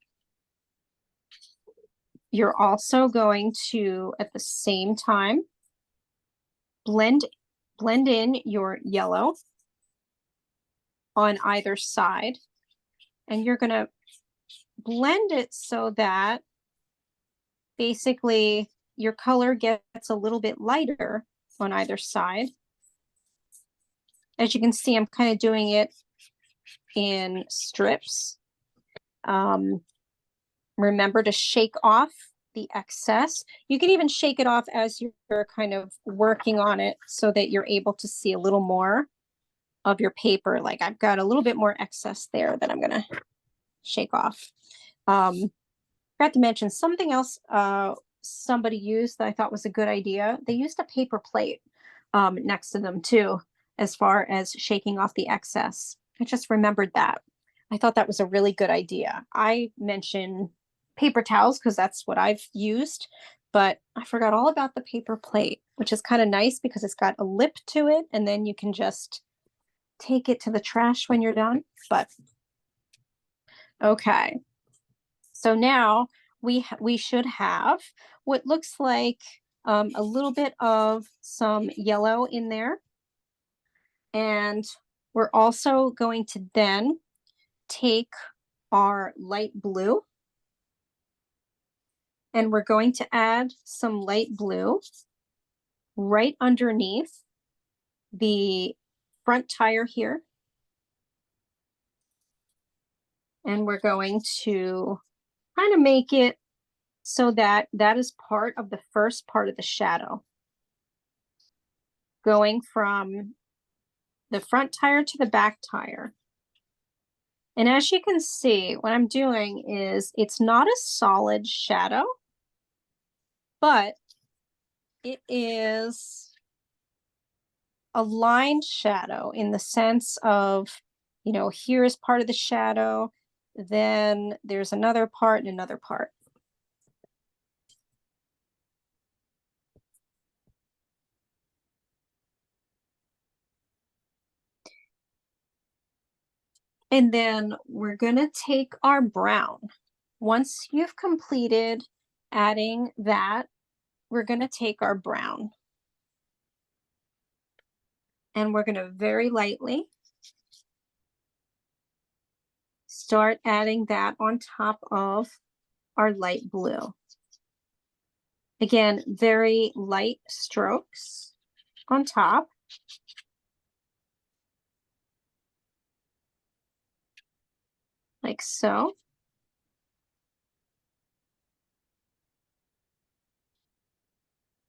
You're also going to, at the same time, blend in your yellow on either side. And you're going to blend it so that basically your color gets a little bit lighter on either side. As you can see, I'm kind of doing it in strips. Remember to shake off the excess. You can even shake it off as you're kind of working on it so that you're able to see a little more of your paper. Like I've got a little bit more excess there that I'm gonna shake off. Forgot to mention something else somebody used that I thought was a good idea. They used a paper plate next to them too, as far as shaking off the excess. I just remembered that. I thought that was a really good idea. I mentioned paper towels because that's what I've used, but I forgot all about the paper plate, which is kind of nice because it's got a lip to it, and then you can just take it to the trash when you're done. But okay, so now we should have what looks like a little bit of some yellow in there, and we're also going to then take our light blue, and we're going to add some light blue right underneath the front tire here. And we're going to kind of make it so that that is part of the first part of the shadow, going from the front tire to the back tire. And as you can see, what I'm doing is it's not a solid shadow, but it is a lined shadow in the sense of, you know, here's part of the shadow, then there's another part and another part. And then we're going to take our brown. Once you've completed adding that, we're going to take our brown. And we're going to very lightly start adding that on top of our light blue. Again, very light strokes on top. Like so.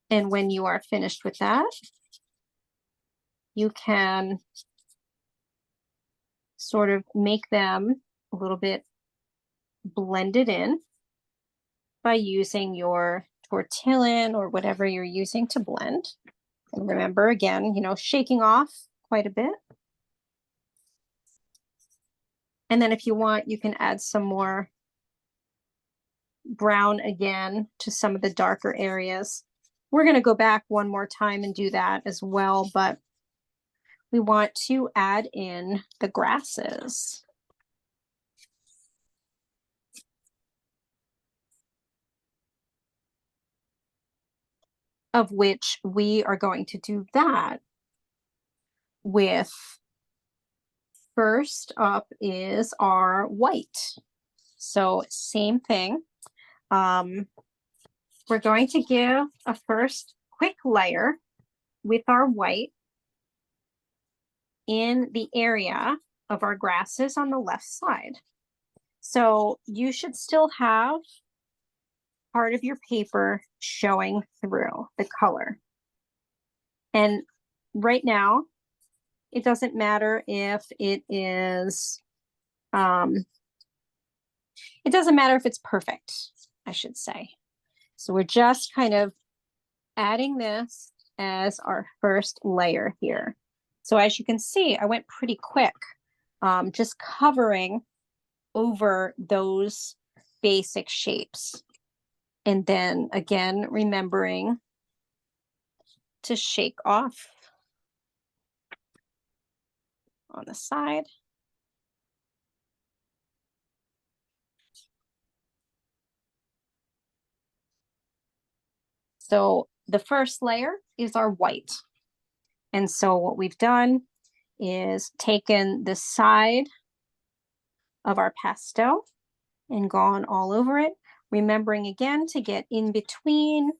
And when you are finished with that, you can sort of make them a little bit blended in by using your tortillon or whatever you're using to blend. And remember, again, you know, shaking off quite a bit. And then if you want, you can add some more brown again to some of the darker areas. We're going to go back one more time and do that as well, but we want to add in the grasses. Of which we are going to do that with, first up is our white. So same thing. We're going to give a first quick layer with our white in the area of our grasses on the left side. So you should still have part of your paper showing through the color. And right now, it doesn't matter if it is, it doesn't matter if it's perfect, I should say. So we're just kind of adding this as our first layer here. So as you can see, I went pretty quick, just covering over those basic shapes. And then again, remembering to shake off on the side. So the first layer is our white. And so what we've done is taken the side of our pastel and gone all over it. Remembering again to get in between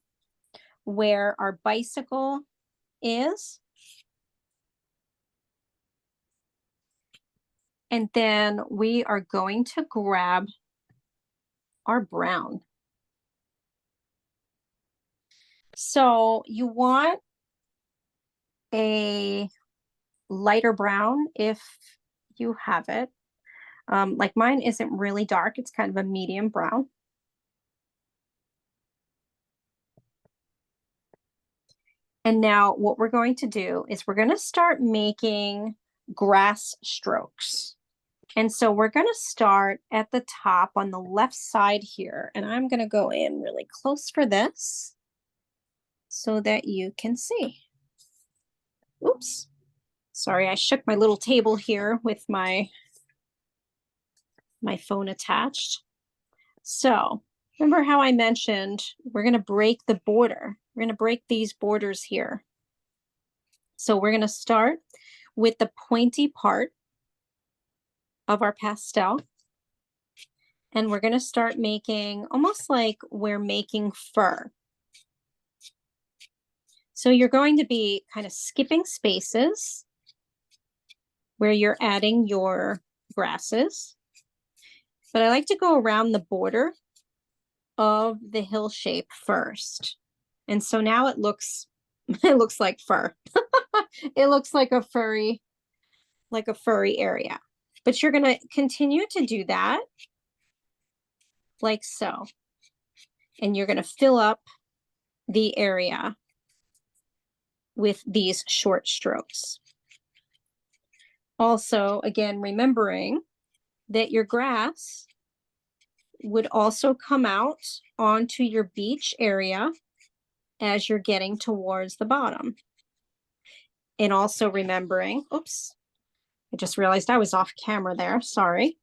where our bicycle is. And then we are going to grab our brown. So you want a lighter brown if you have it. Like mine isn't really dark, it's kind of a medium brown. And now what we're going to do is we're going to start making grass strokes. And so we're going to start at the top on the left side here. And I'm going to go in really close for this so that you can see. Oops. Sorry, I shook my little table here with my phone attached. So remember how I mentioned we're going to break the border. We're going to break these borders here. So we're going to start with the pointy part of our pastel. And we're going to start making almost like we're making fur. So you're going to be kind of skipping spaces where you're adding your grasses. But I like to go around the border of the hill shape first. And so now it looks like fur. It looks like a furry area. But you're going to continue to do that like so. And you're going to fill up the area with these short strokes. Also, again, remembering that your grass would also come out onto your beach area as you're getting towards the bottom. And also remembering, oops, I just realized I was off camera there, sorry,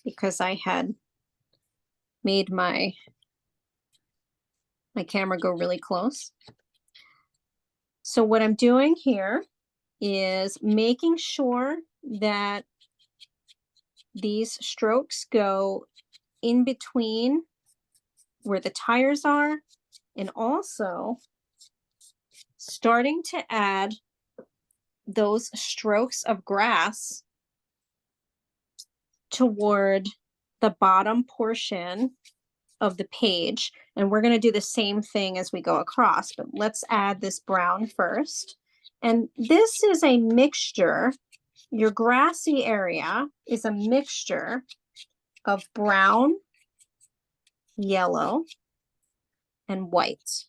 because I had made my camera go really close. So what I'm doing here is making sure that these strokes go in between where the tires are, and also starting to add those strokes of grass toward the bottom portion of the page. And we're going to do the same thing as we go across, but let's add this brown first. And this is a mixture. Your grassy area is a mixture of brown, yellow, and white.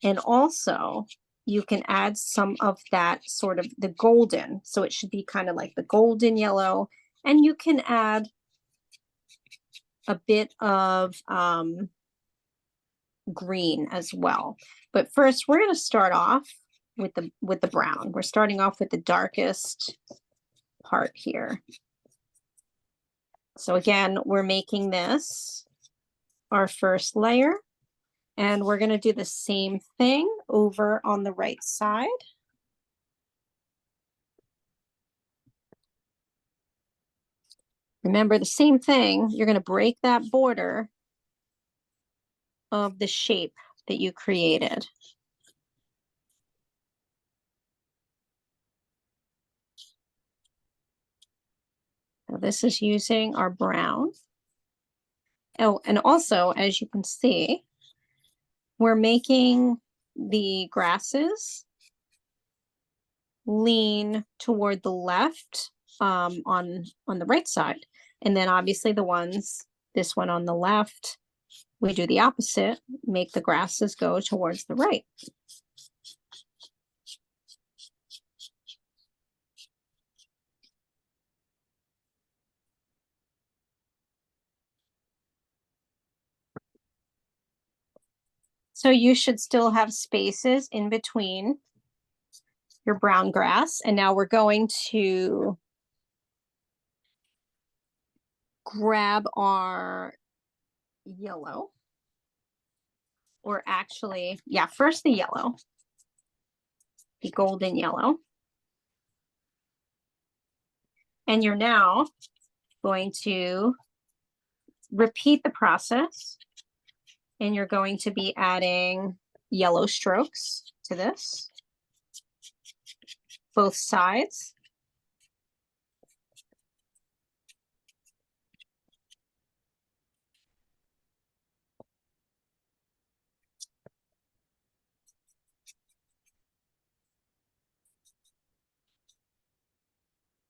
And also you can add some of that sort of the golden. So it should be kind of like the golden yellow. And you can add a bit of green as well. But first we're going to start off with the brown. We're starting off with the darkest part here. So again, we're making this our first layer, and we're going to do the same thing over on the right side. Remember the same thing, you're going to break that border of the shape that you created. Now this is using our brown. Oh, and also, as you can see, we're making the grasses lean toward the left on the right side. And then obviously this one on the left, we do the opposite, make the grasses go towards the right. So you should still have spaces in between your brown grass. And now we're going to grab our yellow. Or actually, yeah, first the yellow, the golden yellow. And you're now going to repeat the process, and you're going to be adding yellow strokes to this, both sides.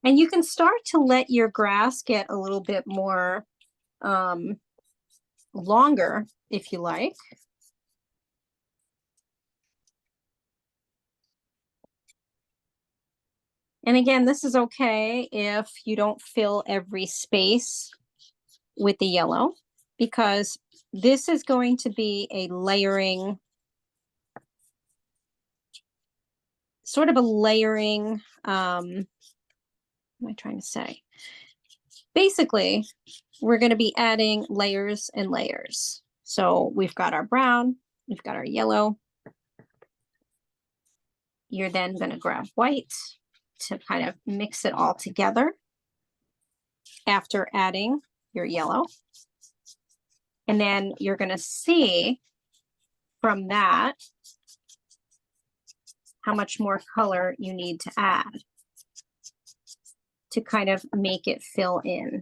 And you can start to let your grass get a little bit more longer if you like. And again, this is okay if you don't fill every space with the yellow, because this is going to be a layering, sort of a layering, what am I trying to say? Basically, we're going to be adding layers and layers. So we've got our brown, we've got our yellow. You're then going to grab white to kind of mix it all together after adding your yellow. And then you're going to see from that how much more color you need to add to kind of make it fill in.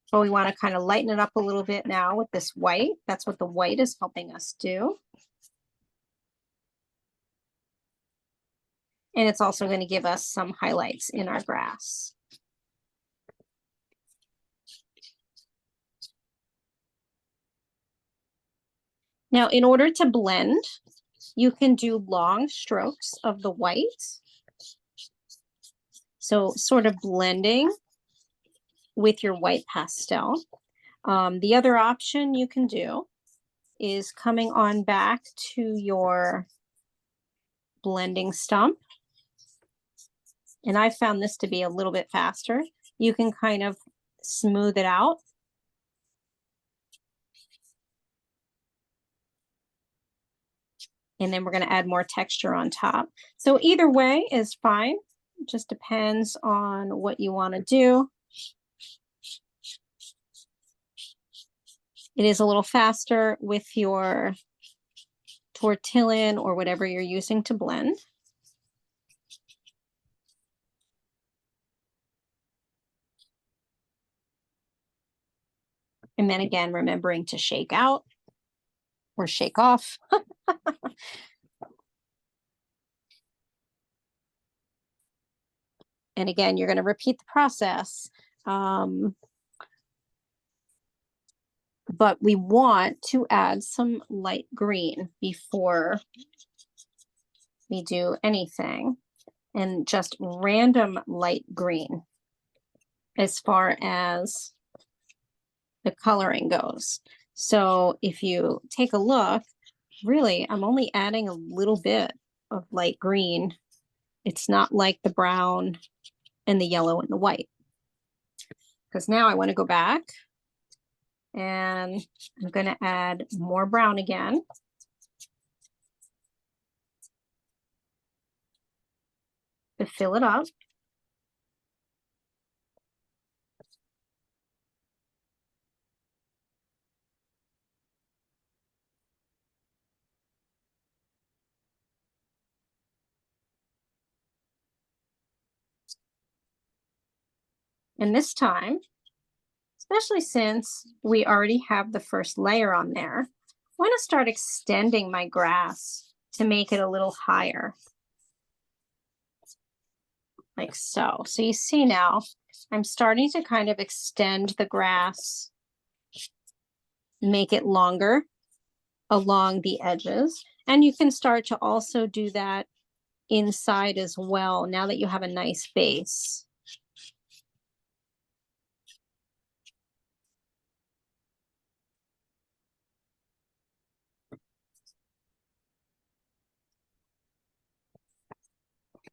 So we want to kind of lighten it up a little bit now with this white. That's what the white is helping us do. And it's also going to give us some highlights in our grass. Now, in order to blend, you can do long strokes of the white. So sort of blending with your white pastel. The other option you can do is coming on back to your blending stump. And I found this to be a little bit faster. You can kind of smooth it out. And then we're going to add more texture on top. So either way is fine. It just depends on what you want to do. It is a little faster with your tortillon or whatever you're using to blend. And then again, remembering to shake out or shake off. And again, you're going to repeat the process. But we want to add some light green before we do anything, and just random light green as far as the coloring goes. So if you take a look, really, I'm only adding a little bit of light green. It's not like the brown and the yellow and the white. Because now I want to go back and I'm going to add more brown again. To fill it up. And this time, especially since we already have the first layer on there, I want to start extending my grass to make it a little higher. Like so. So you see now, I'm starting to kind of extend the grass, make it longer along the edges. And you can start to also do that inside as well, now that you have a nice base.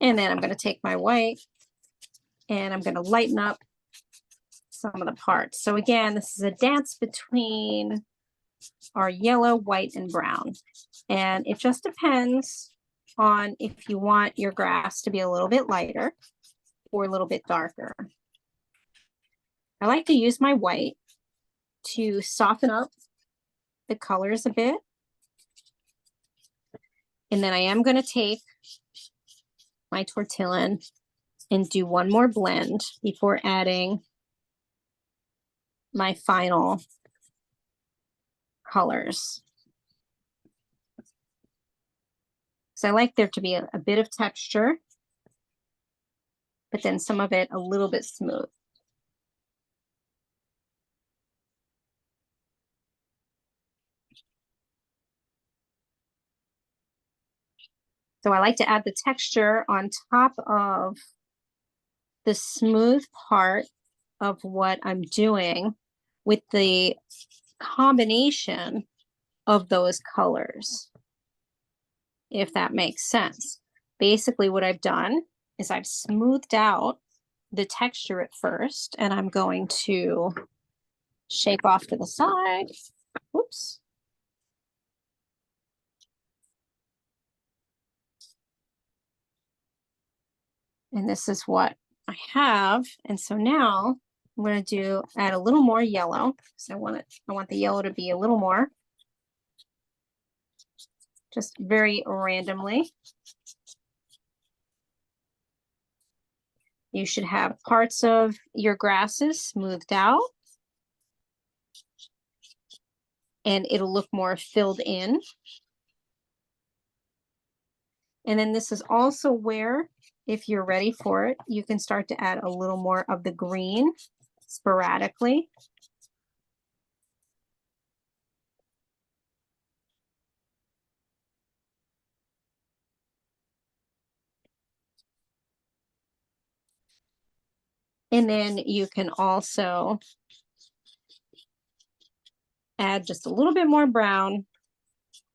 And then I'm going to take my white and I'm going to lighten up some of the parts. So again, this is a dance between our yellow, white, and brown. And it just depends on if you want your grass to be a little bit lighter or a little bit darker. I like to use my white to soften up the colors a bit. And then I am going to take my tortillon and do one more blend before adding my final colors. So I like there to be a bit of texture, but then some of it a little bit smooth. So I like to add the texture on top of the smooth part of what I'm doing with the combination of those colors, if that makes sense. Basically, what I've done is I've smoothed out the texture at first, and I'm going to shake off to the side. Whoops. And this is what I have. And so now I'm going to add a little more yellow. So I want the yellow to be a little more, just very randomly. You should have parts of your grasses smoothed out, and it'll look more filled in. And then this is also where, if you're ready for it, you can start to add a little more of the green sporadically. And then you can also add just a little bit more brown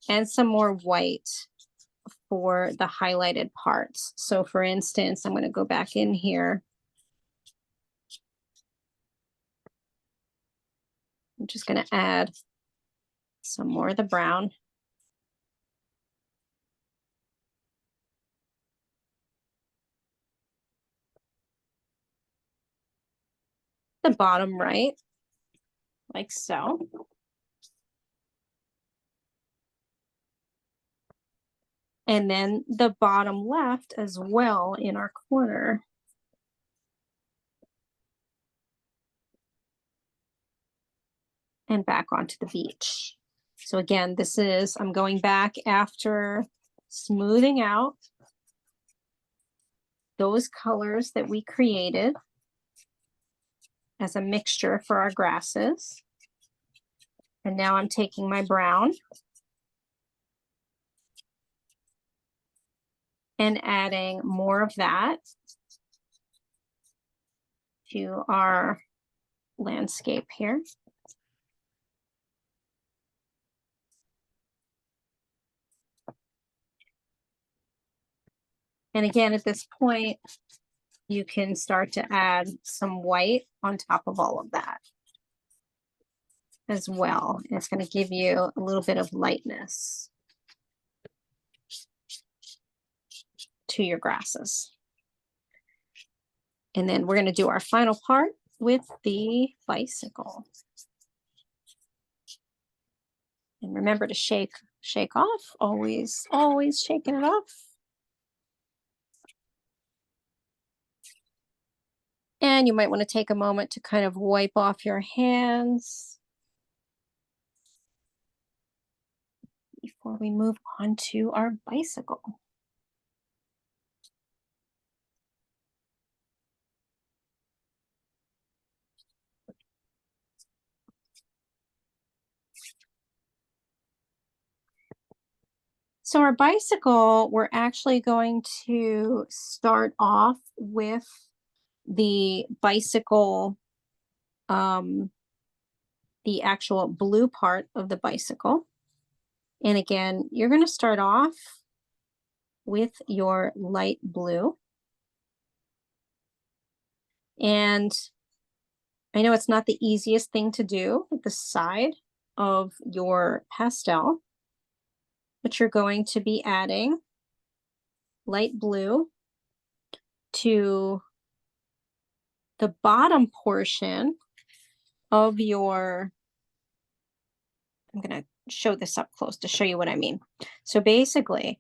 and some more white for the highlighted parts. So for instance, I'm going to go back in here. I'm just going to add some more of the brown. The bottom right, like so. And then the bottom left as well in our corner. And back onto the beach. So again, I'm going back after smoothing out those colors that we created as a mixture for our grasses. And now I'm taking my brown and adding more of that to our landscape here. And again, at this point, you can start to add some white on top of all of that as well. And it's going to give you a little bit of lightness to your grasses. And then we're going to do our final part with the bicycle. And remember to shake off, always shaking it off. And you might want to take a moment to kind of wipe off your hands before we move on to our bicycle. So our bicycle, we're actually going to start off with the bicycle, the actual blue part of the bicycle. And again, you're going to start off with your light blue. And I know it's not the easiest thing to do with the side of your pastel, but you're going to be adding light blue to the bottom portion of your, I'm going to show this up close to show you what I mean. So basically,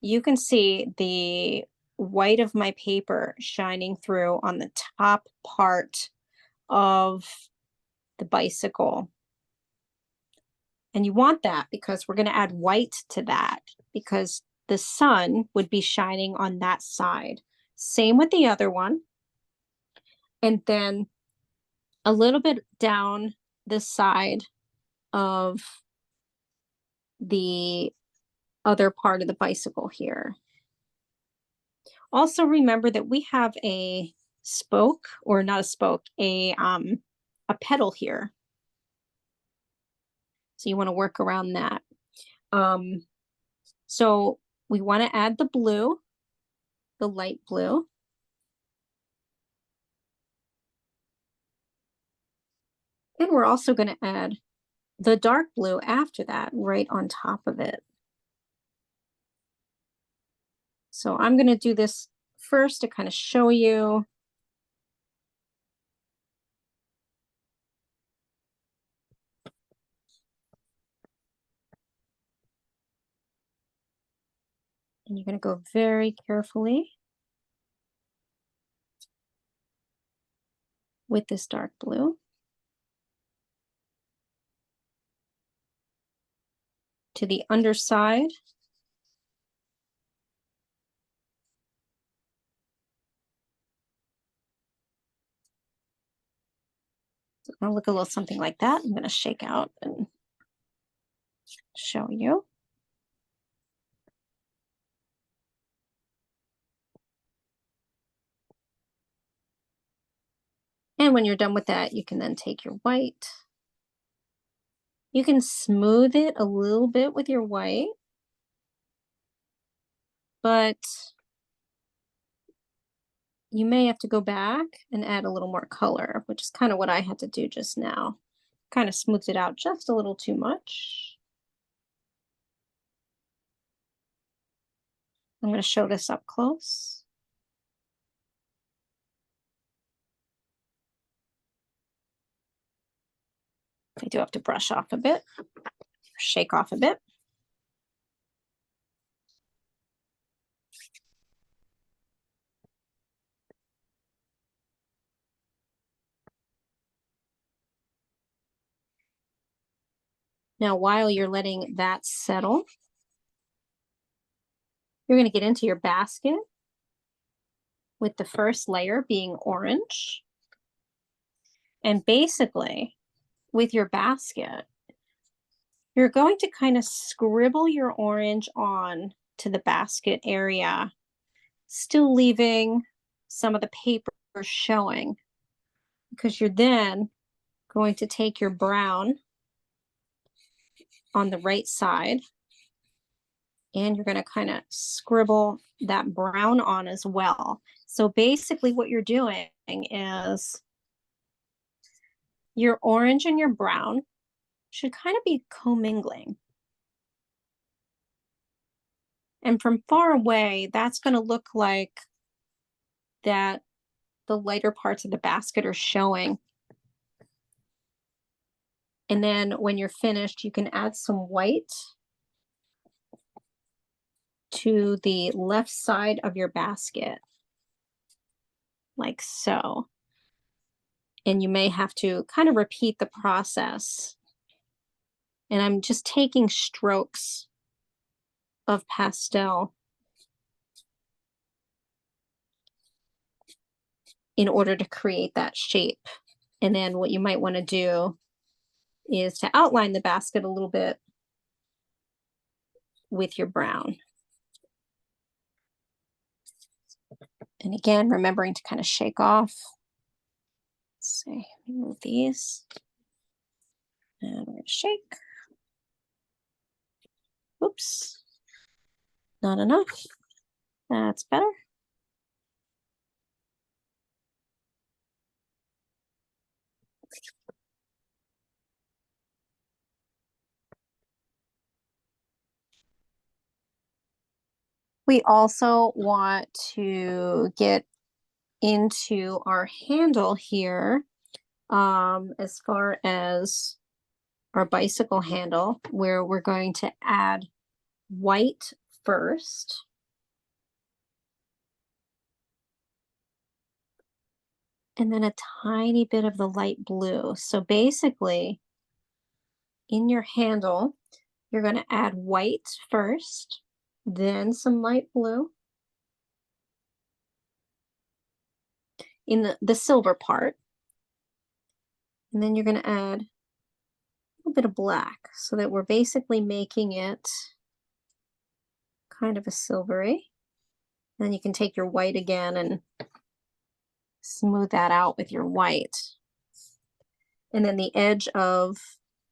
you can see the white of my paper shining through on the top part of the bicycle. And you want that because we're going to add white to that because the sun would be shining on that side. Same with the other one. And then a little bit down the side of the other part of the bicycle here. Also remember that we have a spoke, or not a spoke, a pedal here. So you want to work around that. So we want to add the blue, the light blue. And we're also going to add the dark blue after that, right on top of it. So I'm going to do this first to kind of show you. And you're going to go very carefully with this dark blue to the underside. So it's going to look a little something like that. I'm going to shake out and show you. And when you're done with that, you can then take your white. You can smooth it a little bit with your white, but you may have to go back and add a little more color, which is kind of what I had to do just now. Kind of smoothed it out just a little too much. I'm going to show this up close. I do have to brush off a bit, shake off a bit. Now, while you're letting that settle, you're going to get into your basket with the first layer being orange. And basically, with your basket, you're going to kind of scribble your orange on to the basket area, still leaving some of the paper showing, because you're then going to take your brown on the right side and you're going to kind of scribble that brown on as well. So basically what you're doing is your orange and your brown should kind of be commingling. And from far away, that's going to look like that the lighter parts of the basket are showing. And then when you're finished, you can add some white to the left side of your basket, like so. And you may have to kind of repeat the process. And I'm just taking strokes of pastel in order to create that shape. And then what you might want to do is to outline the basket a little bit with your brown. And again, remembering to kind of shake off. Let's see, remove these. And we're going to shake. Oops, not enough. That's better. We also want to get into our handle here, as far as our bicycle handle, where we're going to add white first. And then a tiny bit of the light blue. So basically, in your handle, you're going to add white first, then some light blue in the silver part. And then you're going to add a little bit of black so that we're basically making it kind of a silvery. And then you can take your white again and smooth that out with your white. And then the edge of,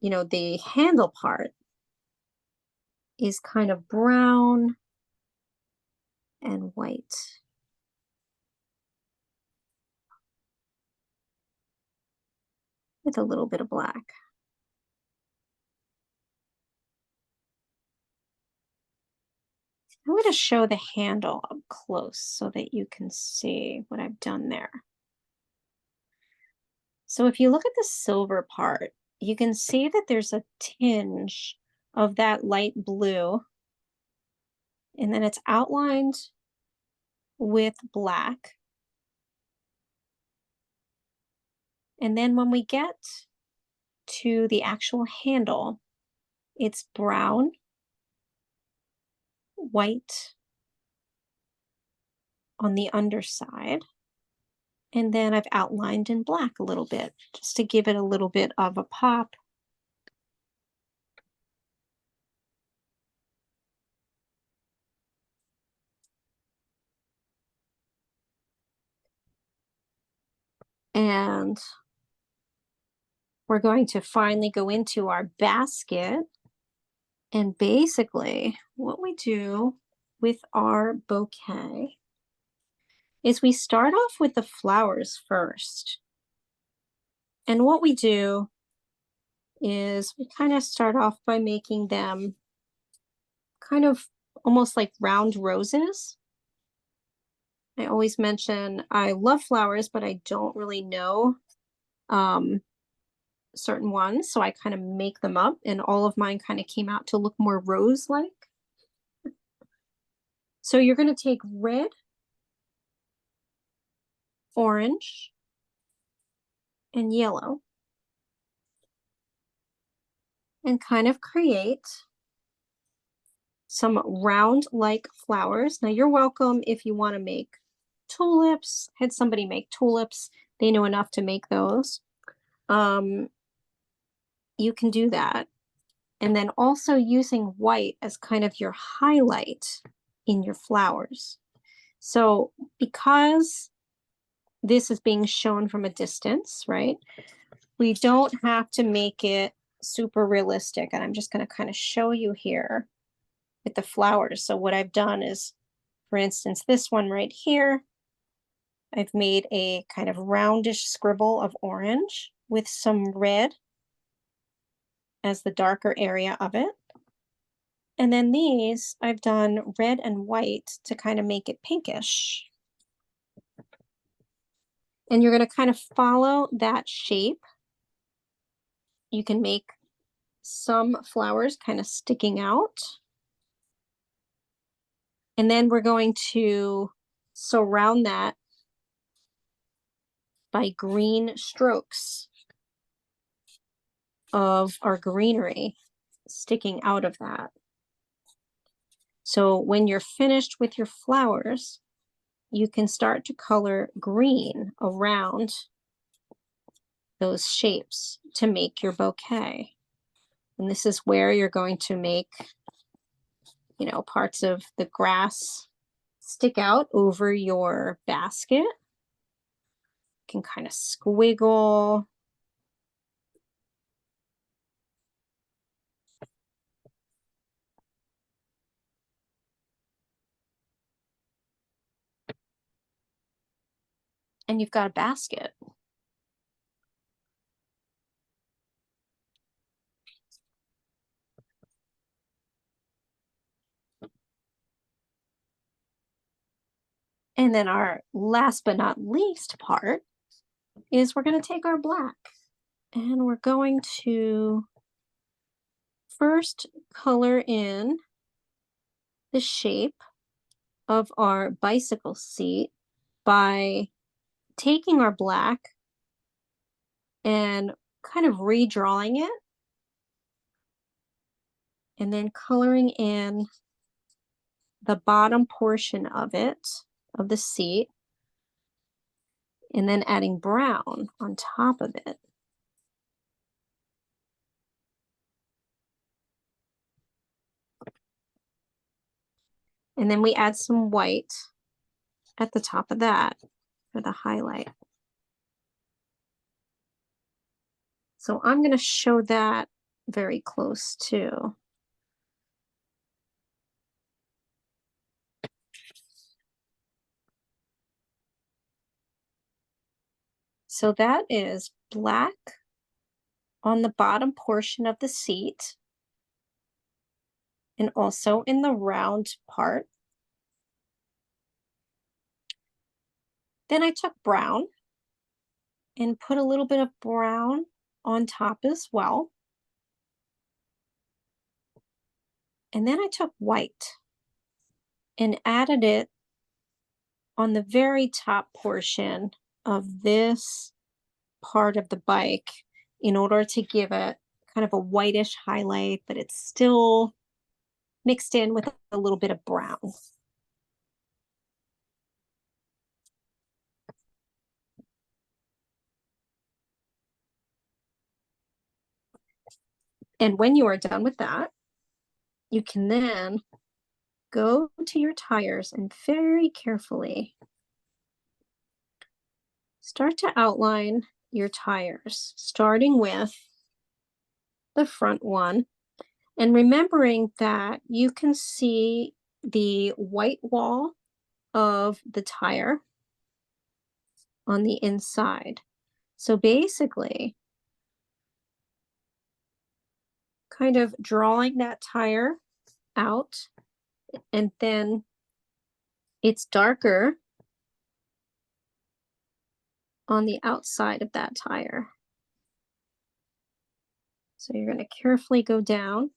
the handle part is kind of brown and white. With a little bit of black. I'm going to show the handle up close so that you can see what I've done there. So if you look at the silver part, you can see that there's a tinge of that light blue, and then it's outlined with black. And then when we get to the actual handle, it's brown, white on the underside. And then I've outlined in black a little bit, just to give it a little bit of a pop. And we're going to finally go into our basket. And basically, what we do with our bouquet is we start off with the flowers first. And what we do is we kind of start off by making them kind of almost like round roses. I always mention I love flowers, but I don't really know certain ones. So I kind of make them up, and all of mine kind of came out to look more rose-like. So you're going to take red, orange, and yellow and kind of create some round-like flowers. Now you're welcome if you want to make tulips. Had somebody make tulips. They know enough to make those. You can do that. And then also using white as kind of your highlight in your flowers. So because this is being shown from a distance, right? We don't have to make it super realistic. And I'm just going to kind of show you here with the flowers. So what I've done is, for instance, this one right here, I've made a kind of roundish scribble of orange with some red as the darker area of it. And then these, I've done red and white to kind of make it pinkish. And you're going to kind of follow that shape. You can make some flowers kind of sticking out. And then we're going to surround that by green strokes of our greenery sticking out of that. So when you're finished with your flowers, you can start to color green around those shapes to make your bouquet. And this is where you're going to make, parts of the grass stick out over your basket. You can kind of squiggle. And you've got a basket. And then our last but not least part is we're going to take our black and we're going to first color in the shape of our bicycle seat by taking our black and kind of redrawing it and then coloring in the bottom portion of it, of the seat, and then adding brown on top of it. And then we add some white at the top of that for the highlight. So I'm going to show that very close too. So that is black on the bottom portion of the seat and also in the round part. Then I took brown and put a little bit of brown on top as well. And then I took white and added it on the very top portion of this part of the bike in order to give it kind of a whitish highlight, but it's still mixed in with a little bit of brown. And when you are done with that, you can then go to your tires and very carefully start to outline your tires, starting with the front one, and remembering that you can see the white wall of the tire on the inside. So basically, kind of drawing that tire out, and then it's darker on the outside of that tire. So you're going to carefully go down,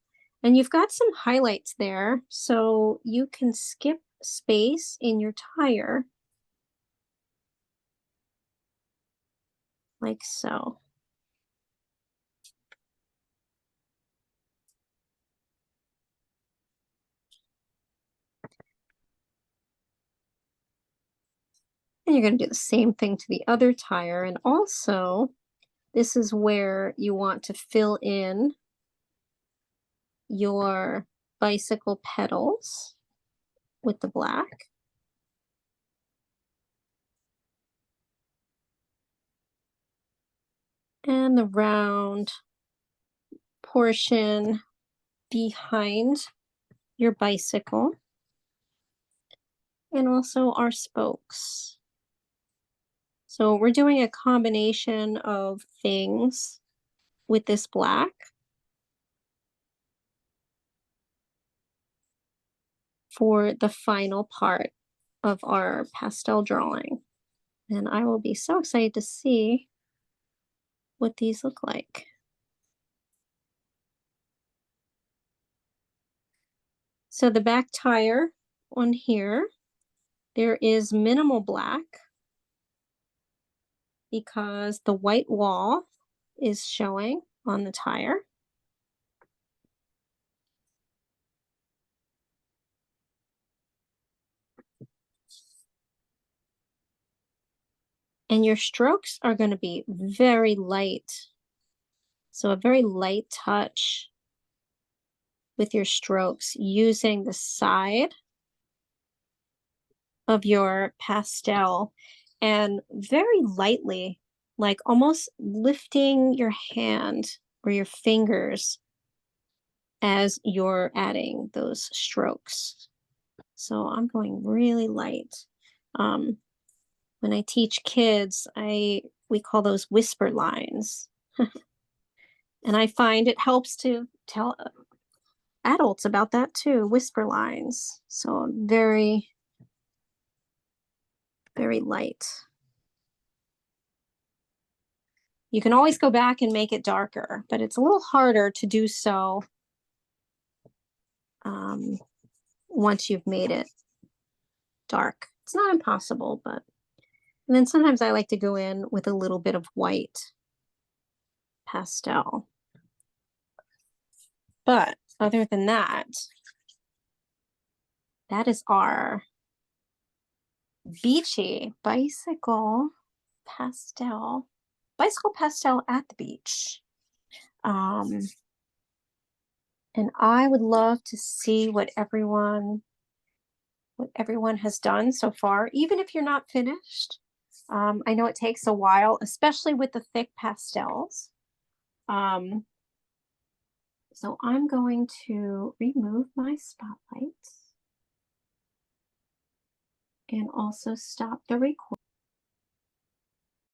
and you've got some highlights there, so you can skip space in your tire like so. And you're going to do the same thing to the other tire. And also, this is where you want to fill in your bicycle pedals with the black. And the round portion behind your bicycle. And also our spokes. So we're doing a combination of things with this black. For the final part of our pastel drawing. And I will be so excited to see what these look like. So the back tire on here, there is minimal black because the white wall is showing on the tire. And your strokes are going to be very light. So a very light touch with your strokes using the side of your pastel and very lightly, like almost lifting your hand or your fingers as you're adding those strokes. So I'm going really light. When I teach kids, we call those whisper lines. And I find it helps to tell adults about that too, whisper lines. So I'm very very light. You can always go back and make it darker, but it's a little harder to do so um, once you've made it dark. It's not impossible, but and then sometimes I like to go in with a little bit of white pastel. But other than that, that is our beachy bicycle pastel at the beach. And I would love to see what everyone has done so far, even if you're not finished. I know it takes a while, especially with the thick pastels. So I'm going to remove my spotlight and also stop the recording.